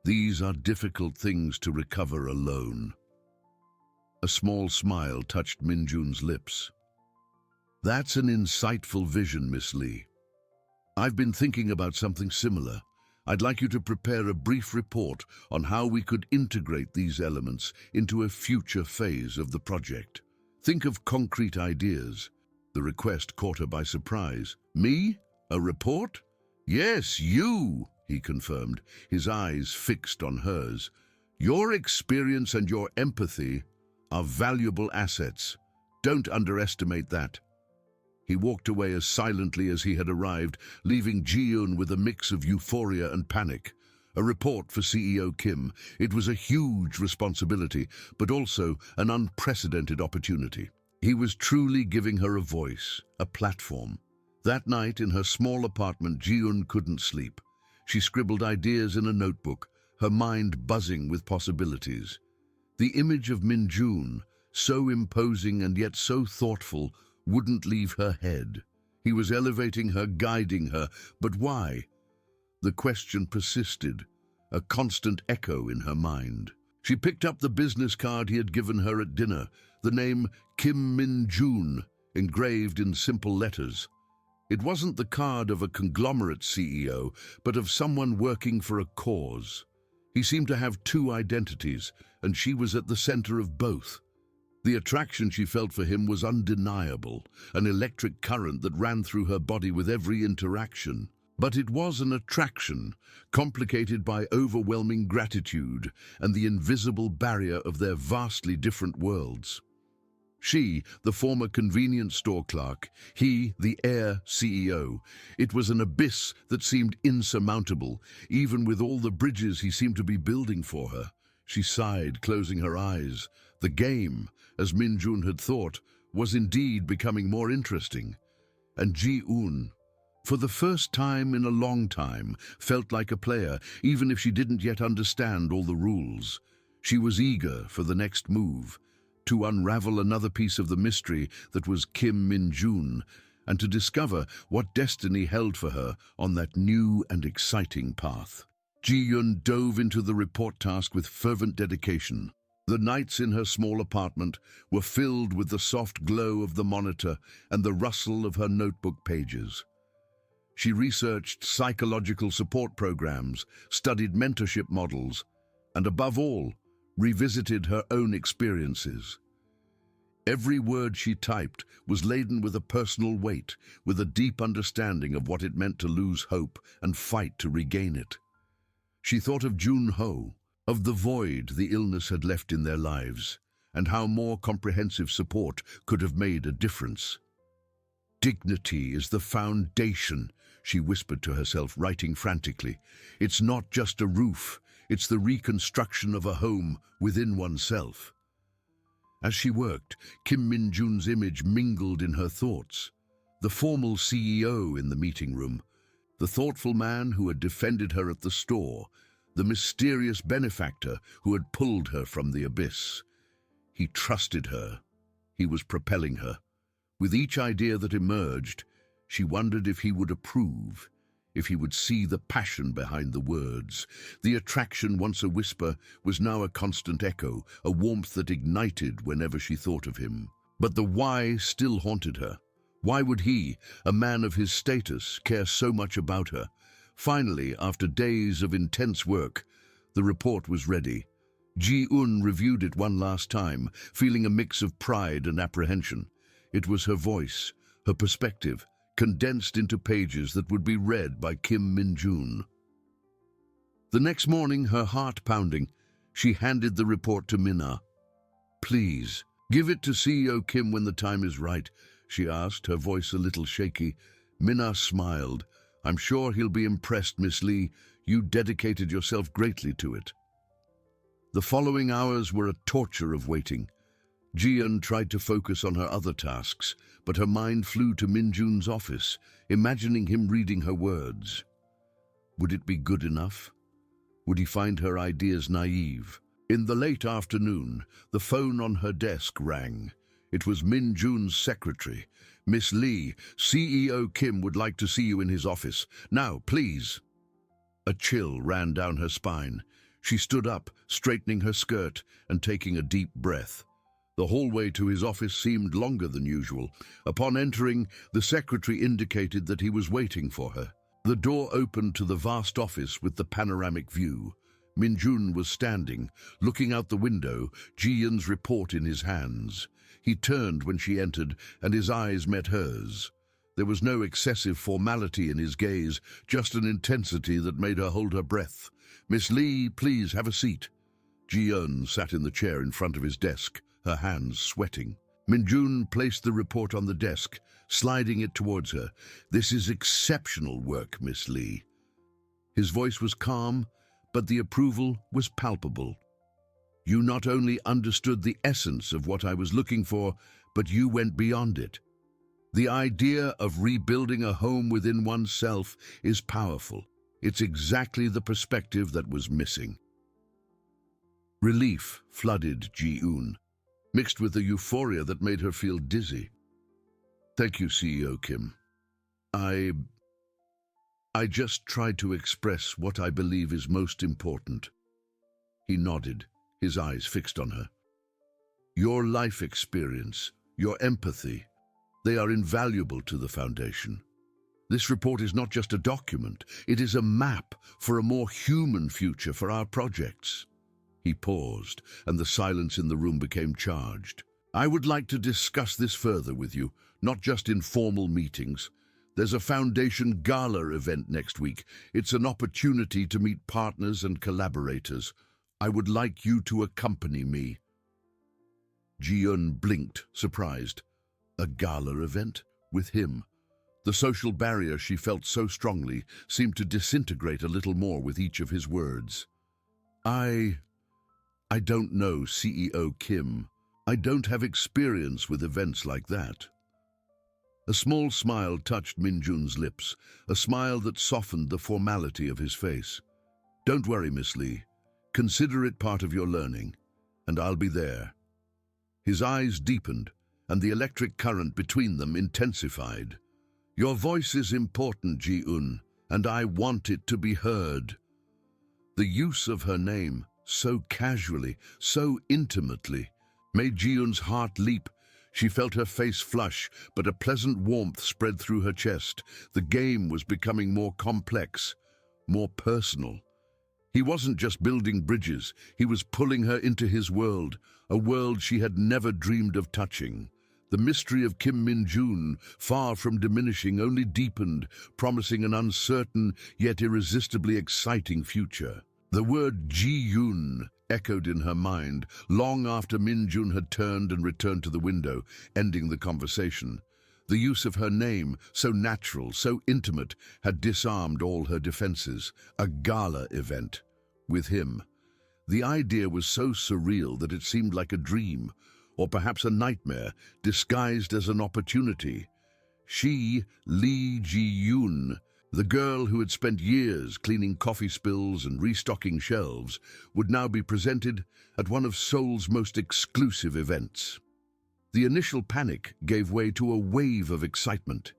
These are difficult things to recover alone." A small smile touched Min-jun's lips. "That's an insightful vision, Miss Lee. I've been thinking about something similar. I'd like you to prepare a brief report on how we could integrate these elements into a future phase of the project. Think of concrete ideas." The request caught her by surprise. "Me? A report?" "Yes, you," he confirmed, his eyes fixed on hers. "Your experience and your empathy are valuable assets. Don't underestimate that." He walked away as silently as he had arrived, leaving Ji-eun with a mix of euphoria and panic. A report for CEO Kim. It was a huge responsibility, but also an unprecedented opportunity. He was truly giving her a voice, a platform. That night, in her small apartment, Ji-eun couldn't sleep. She scribbled ideas in a notebook, her mind buzzing with possibilities. The image of Min-jun, so imposing and yet so thoughtful, wouldn't leave her head. He was elevating her, guiding her, but why? The question persisted, a constant echo in her mind. She picked up the business card he had given her at dinner, the name Kim Min-jun, engraved in simple letters. It wasn't the card of a conglomerate CEO, but of someone working for a cause. He seemed to have two identities, and she was at the center of both. The attraction she felt for him was undeniable, an electric current that ran through her body with every interaction. But it was an attraction, complicated by overwhelming gratitude and the invisible barrier of their vastly different worlds. She, the former convenience store clerk, he, the Heir CEO. It was an abyss that seemed insurmountable, even with all the bridges he seemed to be building for her. She sighed, closing her eyes. The game, as Min Jun had thought, was indeed becoming more interesting. And Ji-un, for the first time in a long time, felt like a player, even if she didn't yet understand all the rules. She was eager for the next move, to unravel another piece of the mystery that was Kim Min-jun, and to discover what destiny held for her on that new and exciting path. Ji-yun dove into the report task with fervent dedication. The nights in her small apartment were filled with the soft glow of the monitor and the rustle of her notebook pages. She researched psychological support programs, studied mentorship models, and above all, revisited her own experiences. Every word she typed was laden with a personal weight, with a deep understanding of what it meant to lose hope and fight to regain it. She thought of Jun-ho, of the void the illness had left in their lives, and how more comprehensive support could have made a difference. Dignity is the foundation, she whispered to herself, writing frantically. It's not just a roof, it's the reconstruction of a home within oneself. As she worked, Kim Min-jun's image mingled in her thoughts. The formal CEO in the meeting room, the thoughtful man who had defended her at the store, the mysterious benefactor who had pulled her from the abyss. He trusted her. He was propelling her. With each idea that emerged, she wondered if he would approve, if he would see the passion behind the words. The attraction, once a whisper, was now a constant echo, a warmth that ignited whenever she thought of him. But the why still haunted her. Why would he, a man of his status, care so much about her? Finally, after days of intense work, the report was ready. Ji-un reviewed it one last time, feeling a mix of pride and apprehension. It was her voice, her perspective, condensed into pages that would be read by Kim Min-jun. The next morning, her heart pounding, she handed the report to Minna. "Please, give it to CEO Kim when the time is right," she asked, her voice a little shaky. Minna smiled. "I'm sure he'll be impressed, Miss Lee. You dedicated yourself greatly to it." The following hours were a torture of waiting. Ji-un tried to focus on her other tasks, but her mind flew to Min-jun's office, imagining him reading her words. Would it be good enough? Would he find her ideas naive? In the late afternoon, the phone on her desk rang. It was Min-jun's secretary. "Miss Lee, CEO Kim would like to see you in his office. Now, please." A chill ran down her spine. She stood up, straightening her skirt and taking a deep breath. The hallway to his office seemed longer than usual. Upon entering, the secretary indicated that he was waiting for her. The door opened to the vast office with the panoramic view. Min-jun was standing, looking out the window, Ji-yun's report in his hands. He turned when she entered, and his eyes met hers. There was no excessive formality in his gaze, just an intensity that made her hold her breath. "Miss Lee, please have a seat." Ji-yun sat in the chair in front of his desk, her hands sweating. Min-jun placed the report on the desk, sliding it towards her. "This is exceptional work, Miss Lee." His voice was calm, but the approval was palpable. "You not only understood the essence of what I was looking for, but you went beyond it. The idea of rebuilding a home within oneself is powerful. It's exactly the perspective that was missing." Relief flooded Ji-un, mixed with a euphoria that made her feel dizzy. "Thank you, CEO Kim. I just tried to express what I believe is most important." He nodded, his eyes fixed on her. "Your life experience, your empathy, they are invaluable to the Foundation. This report is not just a document, it is a map for a more human future for our projects." He paused, and the silence in the room became charged. "I would like to discuss this further with you, not just in formal meetings. There's a Foundation Gala event next week. It's an opportunity to meet partners and collaborators. I would like you to accompany me." Ji-eun blinked, surprised. A gala event? With him? The social barrier she felt so strongly seemed to disintegrate a little more with each of his words. I don't know, CEO Kim. I don't have experience with events like that. A small smile touched Min-jun's lips, a smile that softened the formality of his face. Don't worry, Miss Lee. Consider it part of your learning, and I'll be there. His eyes deepened, and the electric current between them intensified. Your voice is important, Ji-eun, and I want it to be heard. The use of her name, so casually, so intimately, made Ji-eun's heart leap. She felt her face flush, but a pleasant warmth spread through her chest. The game was becoming more complex, more personal. He wasn't just building bridges, he was pulling her into his world, a world she had never dreamed of touching. The mystery of Kim Min-jun, far from diminishing, only deepened, promising an uncertain yet irresistibly exciting future. The word Ji-eun echoed in her mind long after Min-jun had turned and returned to the window, ending the conversation. The use of her name, so natural, so intimate, had disarmed all her defenses. A gala event. With him. The idea was so surreal that it seemed like a dream, or perhaps a nightmare, disguised as an opportunity. She, Lee Ji-eun, the girl who had spent years cleaning coffee spills and restocking shelves, would now be presented at one of Seoul's most exclusive events. The initial panic gave way to a wave of excitement.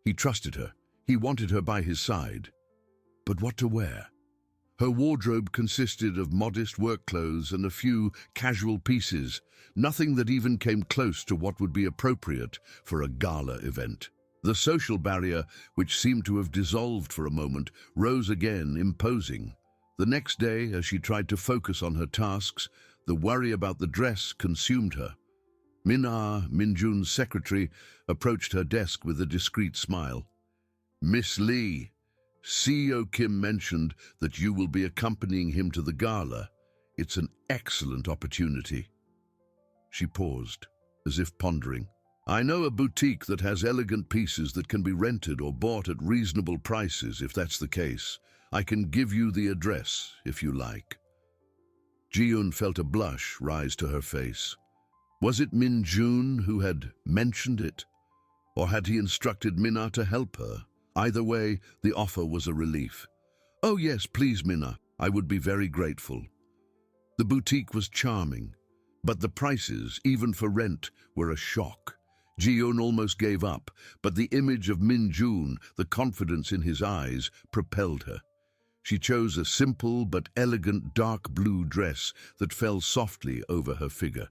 He trusted her. He wanted her by his side. But what to wear? Her wardrobe consisted of modest work clothes and a few casual pieces, nothing that even came close to what would be appropriate for a gala event. The social barrier, which seemed to have dissolved for a moment, rose again, imposing. The next day, as she tried to focus on her tasks, the worry about the dress consumed her. Min-jun's secretary, approached her desk with a discreet smile. Miss Lee, CEO Kim mentioned that you will be accompanying him to the gala. It's an excellent opportunity. She paused, as if pondering. I know a boutique that has elegant pieces that can be rented or bought at reasonable prices, if that's the case. I can give you the address, if you like. Ji-eun felt a blush rise to her face. Was it Min-jun who had mentioned it? Or had he instructed Minna to help her? Either way, the offer was a relief. Oh yes, please, Minna. I would be very grateful. The boutique was charming, but the prices, even for rent, were a shock. Ji-eun almost gave up, but the image of Min-jun, the confidence in his eyes, propelled her. She chose a simple but elegant dark blue dress that fell softly over her figure.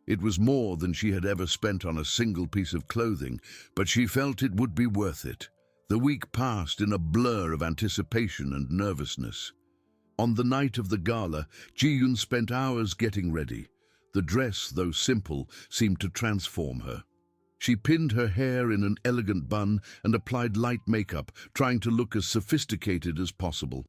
It was more than she had ever spent on a single piece of clothing, but she felt it would be worth it. The week passed in a blur of anticipation and nervousness. On the night of the gala, Ji-eun spent hours getting ready. The dress, though simple, seemed to transform her. She pinned her hair in an elegant bun and applied light makeup, trying to look as sophisticated as possible.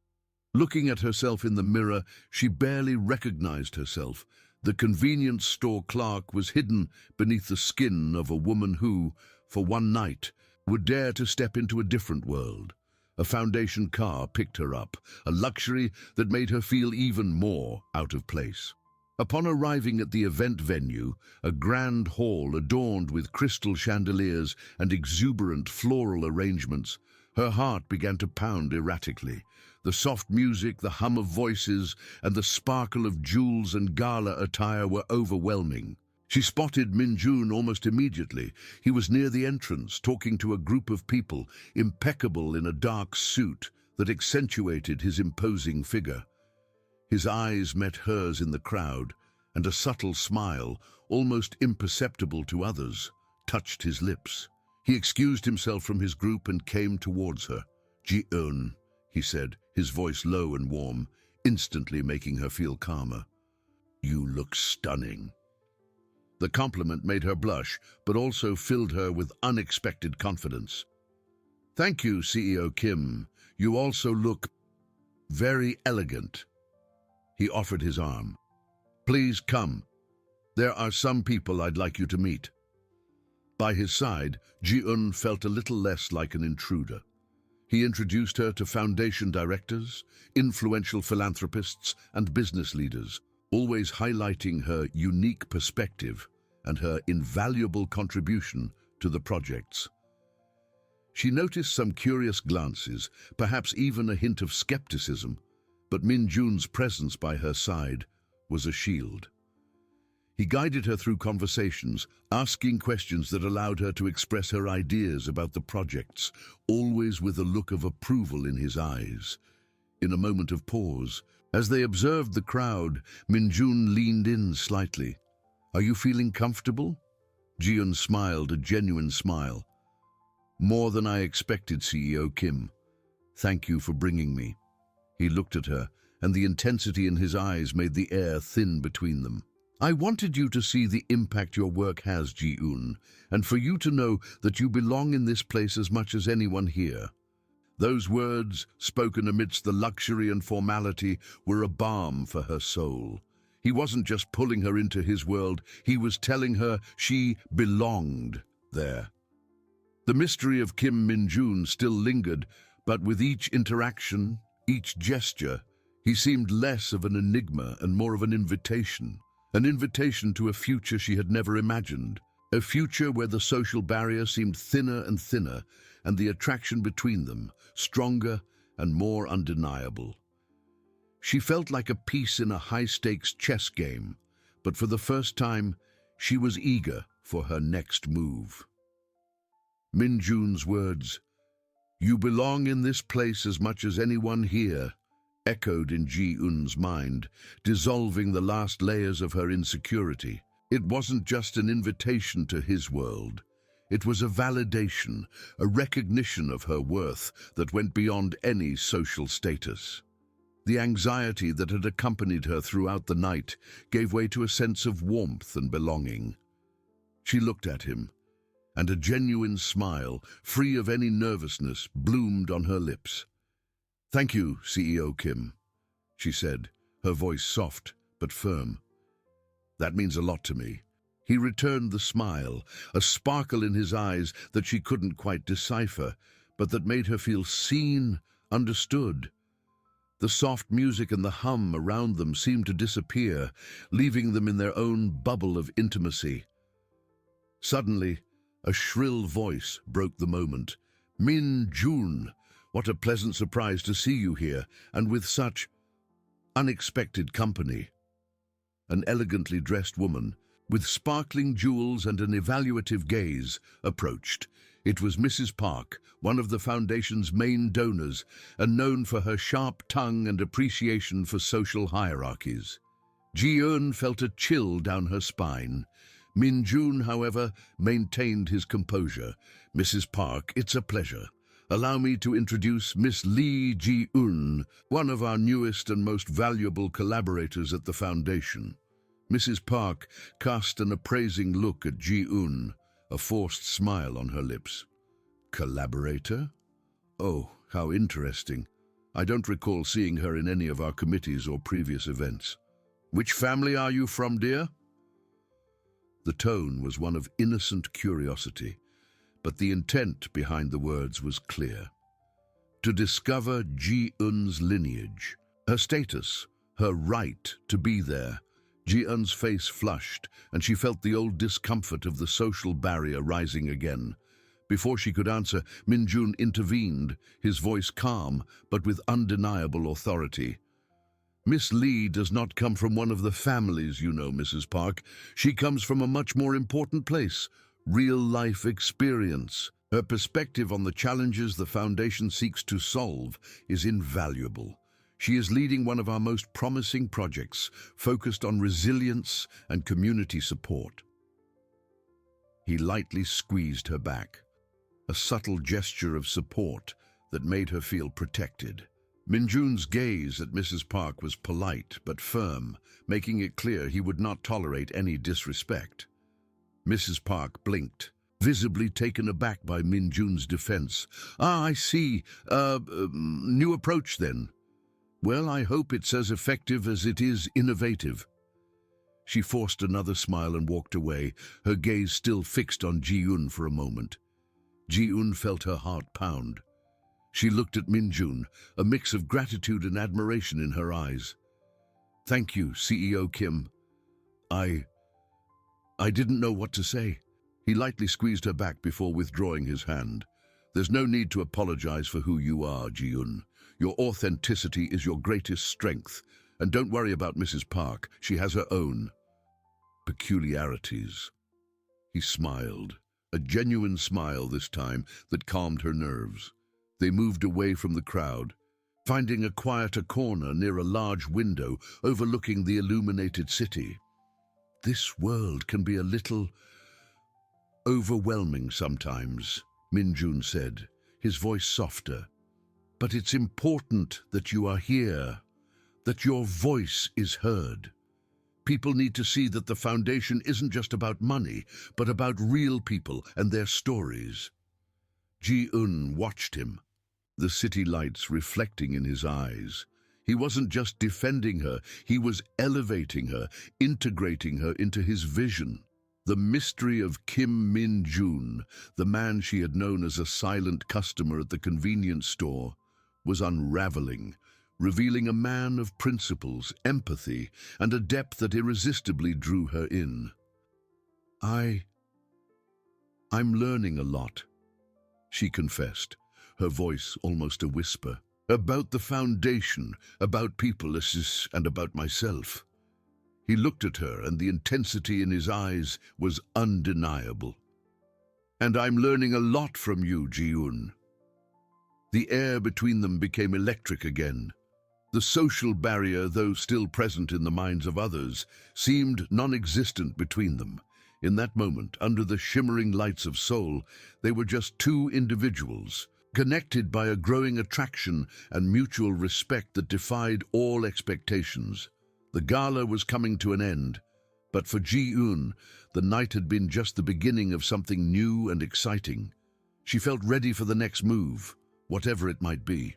Looking at herself in the mirror, she barely recognized herself. The convenience store clerk was hidden beneath the skin of a woman who, for one night, would dare to step into a different world. A foundation car picked her up, a luxury that made her feel even more out of place. Upon arriving at the event venue, a grand hall adorned with crystal chandeliers and exuberant floral arrangements, her heart began to pound erratically. The soft music, the hum of voices, and the sparkle of jewels and gala attire were overwhelming. She spotted Min-jun almost immediately. He was near the entrance, talking to a group of people, impeccable in a dark suit that accentuated his imposing figure. His eyes met hers in the crowd, and a subtle smile, almost imperceptible to others, touched his lips. He excused himself from his group and came towards her. Ji-eun, he said, his voice low and warm, instantly making her feel calmer. You look stunning. The compliment made her blush, but also filled her with unexpected confidence. Thank you, CEO Kim. You also look very elegant. He offered his arm. Please come. There are some people I'd like you to meet. By his side, Ji-un felt a little less like an intruder. He introduced her to foundation directors, influential philanthropists, and business leaders, always highlighting her unique perspective and her invaluable contribution to the projects. She noticed some curious glances, perhaps even a hint of skepticism, but Min Jun's presence by her side was a shield. He guided her through conversations, asking questions that allowed her to express her ideas about the projects, always with a look of approval in his eyes. In a moment of pause, as they observed the crowd, Min Jun leaned in slightly. "Are you feeling comfortable?" Ji-un smiled, a genuine smile. "More than I expected, CEO Kim. Thank you for bringing me." He looked at her, and the intensity in his eyes made the air thin between them. "I wanted you to see the impact your work has, Ji-un, and for you to know that you belong in this place as much as anyone here." Those words, spoken amidst the luxury and formality, were a balm for her soul. He wasn't just pulling her into his world, he was telling her she belonged there. The mystery of Kim Min-jun still lingered, but with each interaction, each gesture, he seemed less of an enigma and more of an invitation to a future she had never imagined, a future where the social barrier seemed thinner and thinner, and the attraction between them stronger and more undeniable. She felt like a piece in a high-stakes chess game, but for the first time, she was eager for her next move. Min Jun's words, "You belong in this place as much as anyone here," echoed in Ji-un's mind, dissolving the last layers of her insecurity. It wasn't just an invitation to his world. It was a validation, a recognition of her worth that went beyond any social status. The anxiety that had accompanied her throughout the night gave way to a sense of warmth and belonging. She looked at him, and a genuine smile, free of any nervousness, bloomed on her lips. "Thank you, CEO Kim," she said, her voice soft but firm. "That means a lot to me." He returned the smile, a sparkle in his eyes that she couldn't quite decipher, but that made her feel seen, understood. The soft music and the hum around them seemed to disappear, leaving them in their own bubble of intimacy. Suddenly, a shrill voice broke the moment. "Min Jun! What a pleasant surprise to see you here, and with such unexpected company." An elegantly dressed woman, with sparkling jewels and an evaluative gaze, approached. It was Mrs. Park, one of the Foundation's main donors, and known for her sharp tongue and appreciation for social hierarchies. Ji-un felt a chill down her spine. Min Jun, however, maintained his composure. "Mrs. Park, it's a pleasure. Allow me to introduce Miss Lee Ji-un, one of our newest and most valuable collaborators at the Foundation." Mrs. Park cast an appraising look at Ji-un, a forced smile on her lips. "Collaborator? Oh, how interesting. I don't recall seeing her in any of our committees or previous events. Which family are you from, dear?" The tone was one of innocent curiosity, but the intent behind the words was clear. To discover Ji-un's lineage, her status, her right to be there. Ji-un's face flushed, and she felt the old discomfort of the social barrier rising again. Before she could answer, Min Jun intervened, his voice calm, but with undeniable authority. "Miss Lee does not come from one of the families, you know, Mrs. Park. She comes from a much more important place, real-life experience. Her perspective on the challenges the Foundation seeks to solve is invaluable. She is leading one of our most promising projects, focused on resilience and community support." He lightly squeezed her back, a subtle gesture of support that made her feel protected. Min Jun's gaze at Mrs. Park was polite but firm, making it clear he would not tolerate any disrespect. Mrs. Park blinked, visibly taken aback by Min Jun's defense. "Ah, I see. New approach then. Well, I hope it's as effective as it is innovative." She forced another smile and walked away, her gaze still fixed on Ji-un for a moment. Ji-un felt her heart pound. She looked at Min-jun, a mix of gratitude and admiration in her eyes. "Thank you, CEO Kim. I didn't know what to say." He lightly squeezed her back before withdrawing his hand. "There's no need to apologize for who you are, Ji-un. Your authenticity is your greatest strength. And don't worry about Mrs. Park. She has her own peculiarities." He smiled, a genuine smile this time that calmed her nerves. They moved away from the crowd, finding a quieter corner near a large window overlooking the illuminated city. "This world can be a little overwhelming sometimes," Min-jun said, his voice softer. "But it's important that you are here, that your voice is heard. People need to see that the foundation isn't just about money, but about real people and their stories." Ji-un watched him, the city lights reflecting in his eyes. He wasn't just defending her, he was elevating her, integrating her into his vision. The mystery of Kim Min-jun, the man she had known as a silent customer at the convenience store, was unraveling, revealing a man of principles, empathy, and a depth that irresistibly drew her in. I'm learning a lot," she confessed, her voice almost a whisper. "About the foundation, about people, and about myself." He looked at her, and the intensity in his eyes was undeniable. "And I'm learning a lot from you, Ji-un." The air between them became electric again. The social barrier, though still present in the minds of others, seemed non-existent between them. In that moment, under the shimmering lights of Seoul, they were just two individuals, connected by a growing attraction and mutual respect that defied all expectations. The gala was coming to an end, but for Ji-un, the night had been just the beginning of something new and exciting. She felt ready for the next move, whatever it might be.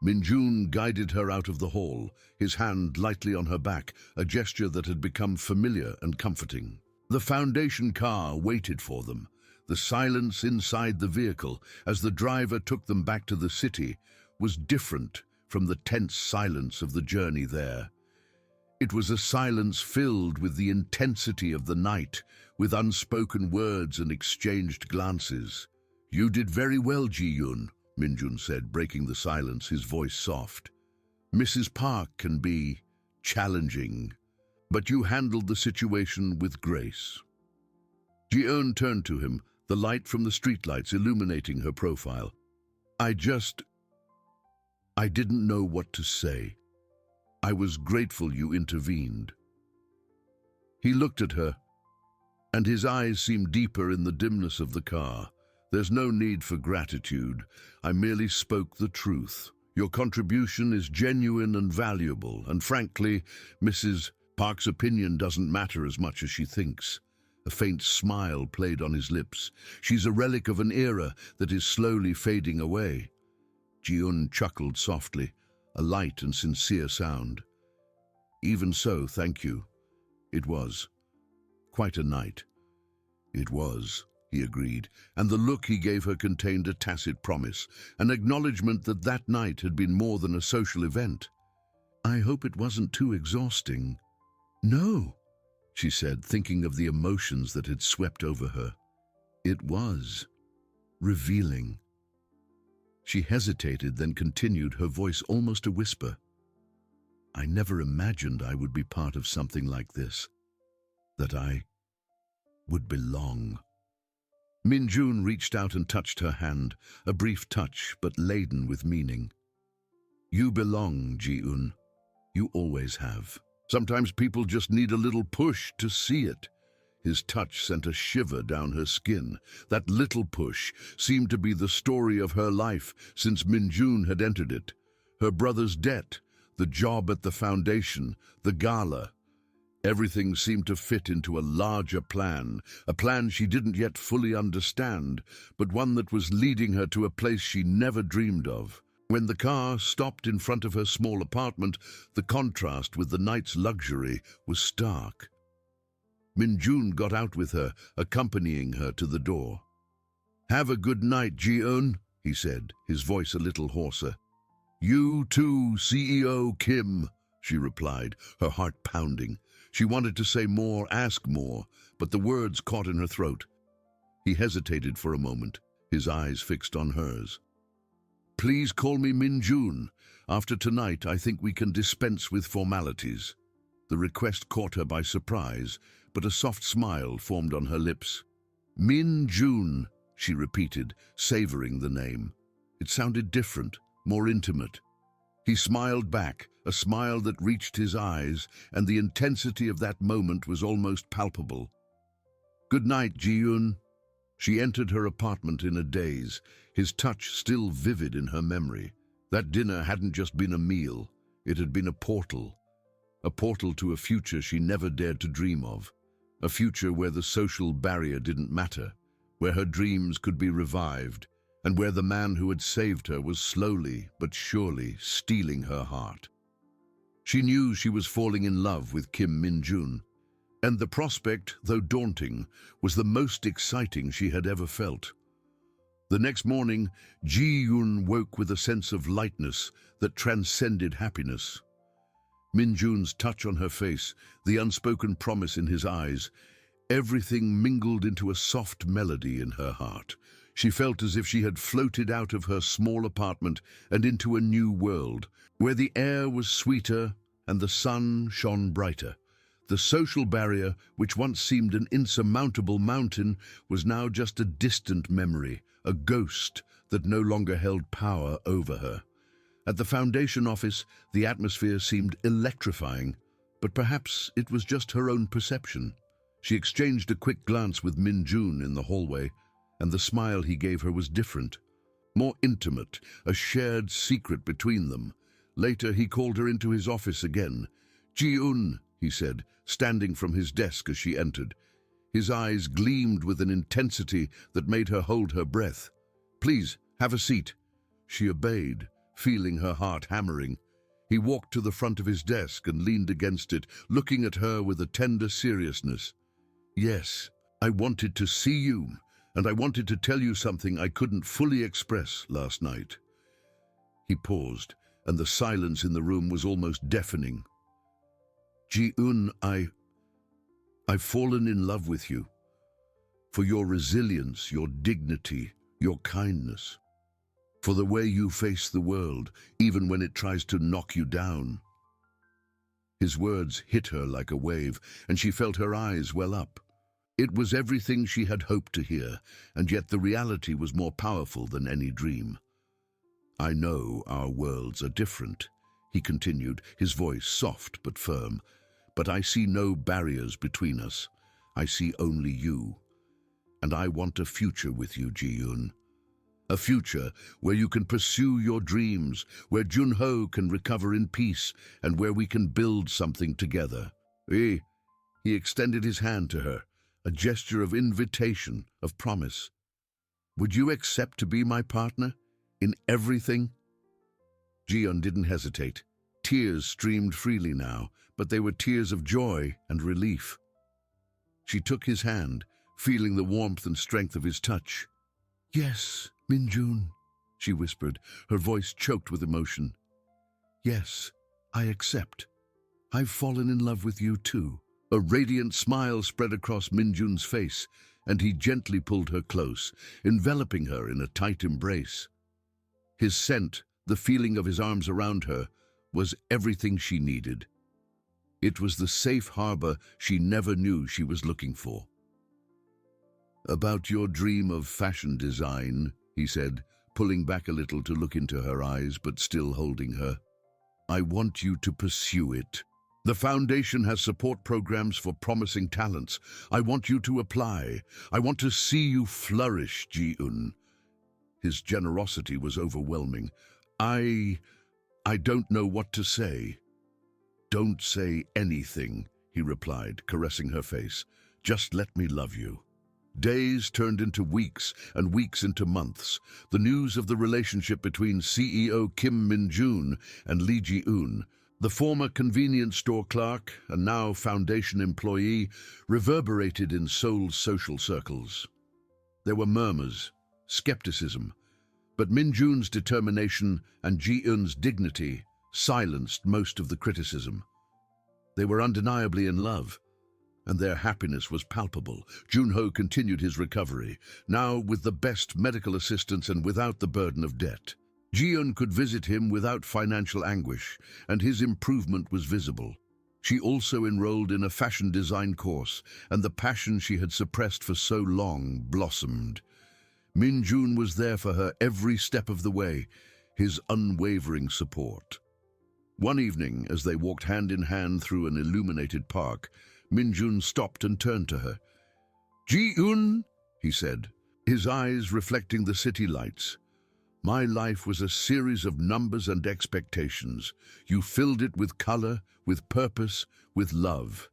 Min-jun guided her out of the hall, his hand lightly on her back, a gesture that had become familiar and comforting. The foundation car waited for them. The silence inside the vehicle, as the driver took them back to the city, was different from the tense silence of the journey there. It was a silence filled with the intensity of the night, with unspoken words and exchanged glances. "You did very well, Ji-un," Min-jun said, breaking the silence, his voice soft. "Mrs. Park can be challenging, but you handled the situation with grace." Ji-un turned to him, the light from the streetlights illuminating her profile. I didn't know what to say. I was grateful you intervened." He looked at her, and his eyes seemed deeper in the dimness of the car. "There's no need for gratitude. I merely spoke the truth. Your contribution is genuine and valuable, and frankly, Mrs. Park's opinion doesn't matter as much as she thinks." A faint smile played on his lips. "She's a relic of an era that is slowly fading away." Ji-un chuckled softly, a light and sincere sound. "Even so, thank you. It was quite a night." "It was," he agreed, and the look he gave her contained a tacit promise, an acknowledgement that that night had been more than a social event. "I hope it wasn't too exhausting." "No," she said, thinking of the emotions that had swept over her. "It was revealing." She hesitated, then continued, her voice almost a whisper. "I never imagined I would be part of something like this, that I would belong." Min-jun reached out and touched her hand, a brief touch but laden with meaning. "You belong, Ji-un. You always have. Sometimes people just need a little push to see it." His touch sent a shiver down her skin. That little push seemed to be the story of her life since Min-jun had entered it. Her brother's debt, the job at the foundation, the gala. Everything seemed to fit into a larger plan, a plan she didn't yet fully understand, but one that was leading her to a place she never dreamed of. When the car stopped in front of her small apartment, the contrast with the night's luxury was stark. Min-jun got out with her, accompanying her to the door. "Have a good night, Ji-eun," he said, his voice a little hoarser. "You too, CEO Kim," she replied, her heart pounding. She wanted to say more, ask more, but the words caught in her throat. He hesitated for a moment, his eyes fixed on hers. "Please call me Min-jun. After tonight, I think we can dispense with formalities." The request caught her by surprise, but a soft smile formed on her lips. "Min-jun," she repeated, savoring the name. It sounded different, more intimate. He smiled back, a smile that reached his eyes, and the intensity of that moment was almost palpable. "Good night, Ji-eun." She entered her apartment in a daze, his touch still vivid in her memory. That dinner hadn't just been a meal, it had been a portal to a future she never dared to dream of, a future where the social barrier didn't matter, where her dreams could be revived, and where the man who had saved her was slowly but surely stealing her heart. She knew she was falling in love with Kim Min-jun, and the prospect, though daunting, was the most exciting she had ever felt. The next morning, Ji-eun woke with a sense of lightness that transcended happiness. Min-jun's touch on her face, the unspoken promise in his eyes, everything mingled into a soft melody in her heart. She felt as if she had floated out of her small apartment and into a new world, where the air was sweeter and the sun shone brighter. The social barrier, which once seemed an insurmountable mountain, was now just a distant memory, a ghost that no longer held power over her. At the foundation office, the atmosphere seemed electrifying, but perhaps it was just her own perception. She exchanged a quick glance with Min-jun in the hallway, and the smile he gave her was different, more intimate, a shared secret between them. Later, he called her into his office again. "Ji-eun," he said, standing from his desk as she entered. His eyes gleamed with an intensity that made her hold her breath. "Please, have a seat." She obeyed, feeling her heart hammering. He walked to the front of his desk and leaned against it, looking at her with a tender seriousness. "Yes, I wanted to see you, and I wanted to tell you something I couldn't fully express last night." He paused, and the silence in the room was almost deafening. "Ji-eun, I've fallen in love with you. For your resilience, your dignity, your kindness. For the way you face the world, even when it tries to knock you down." His words hit her like a wave, and she felt her eyes well up. It was everything she had hoped to hear, and yet the reality was more powerful than any dream. "I know our worlds are different," he continued, his voice soft but firm, "but I see no barriers between us. I see only you. And I want a future with you, Ji-eun. A future where you can pursue your dreams, where Jun-ho can recover in peace, and where we can build something together." He extended his hand to her, a gesture of invitation, of promise. "Would you accept to be my partner? In everything?" Ji-eun didn't hesitate. Tears streamed freely now, but they were tears of joy and relief. She took his hand, feeling the warmth and strength of his touch. "Yes, Min-jun," she whispered, her voice choked with emotion. "Yes, I accept. I've fallen in love with you too." A radiant smile spread across Min-jun's face, and he gently pulled her close, enveloping her in a tight embrace. His scent, the feeling of his arms around her, was everything she needed. It was the safe harbor she never knew she was looking for. "About your dream of fashion design," he said, pulling back a little to look into her eyes, but still holding her. "I want you to pursue it. The foundation has support programs for promising talents. I want you to apply. I want to see you flourish, Ji-eun." His generosity was overwhelming. I don't know what to say." "Don't say anything," he replied, caressing her face. "Just let me love you." Days turned into weeks and weeks into months. The news of the relationship between CEO Kim Min-jun and Lee Ji-eun, the former convenience store clerk and now foundation employee, reverberated in Seoul's social circles. There were murmurs, skepticism, but Min-jun's determination and Ji-eun's dignity silenced most of the criticism. They were undeniably in love, and their happiness was palpable. Jun-ho continued his recovery, now with the best medical assistance and without the burden of debt. Ji-eun could visit him without financial anguish, and his improvement was visible. She also enrolled in a fashion design course, and the passion she had suppressed for so long blossomed. Min-jun was there for her every step of the way, his unwavering support. One evening, as they walked hand in hand through an illuminated park, Min-jun stopped and turned to her. "Ji-eun," he said, his eyes reflecting the city lights. "My life was a series of numbers and expectations. You filled it with color, with purpose, with love."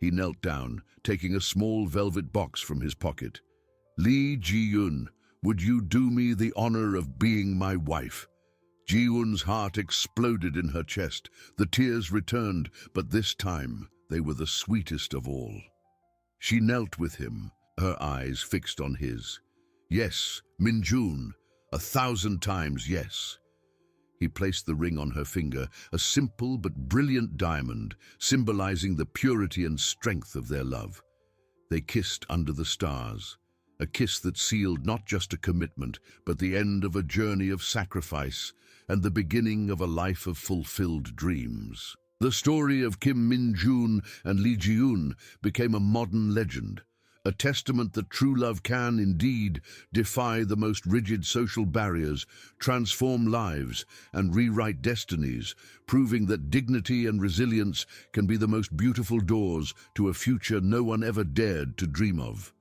He knelt down, taking a small velvet box from his pocket. "Lee Ji-eun, would you do me the honor of being my wife?" Ji-eun's heart exploded in her chest. The tears returned, but this time they were the sweetest of all. She knelt with him, her eyes fixed on his. "Yes, Min-jun, 1,000 times yes." He placed the ring on her finger, a simple but brilliant diamond, symbolizing the purity and strength of their love. They kissed under the stars, a kiss that sealed not just a commitment, but the end of a journey of sacrifice and the beginning of a life of fulfilled dreams. The story of Kim Min-jun and Lee Ji-eun became a modern legend, a testament that true love can, indeed, defy the most rigid social barriers, transform lives, and rewrite destinies, proving that dignity and resilience can be the most beautiful doors to a future no one ever dared to dream of.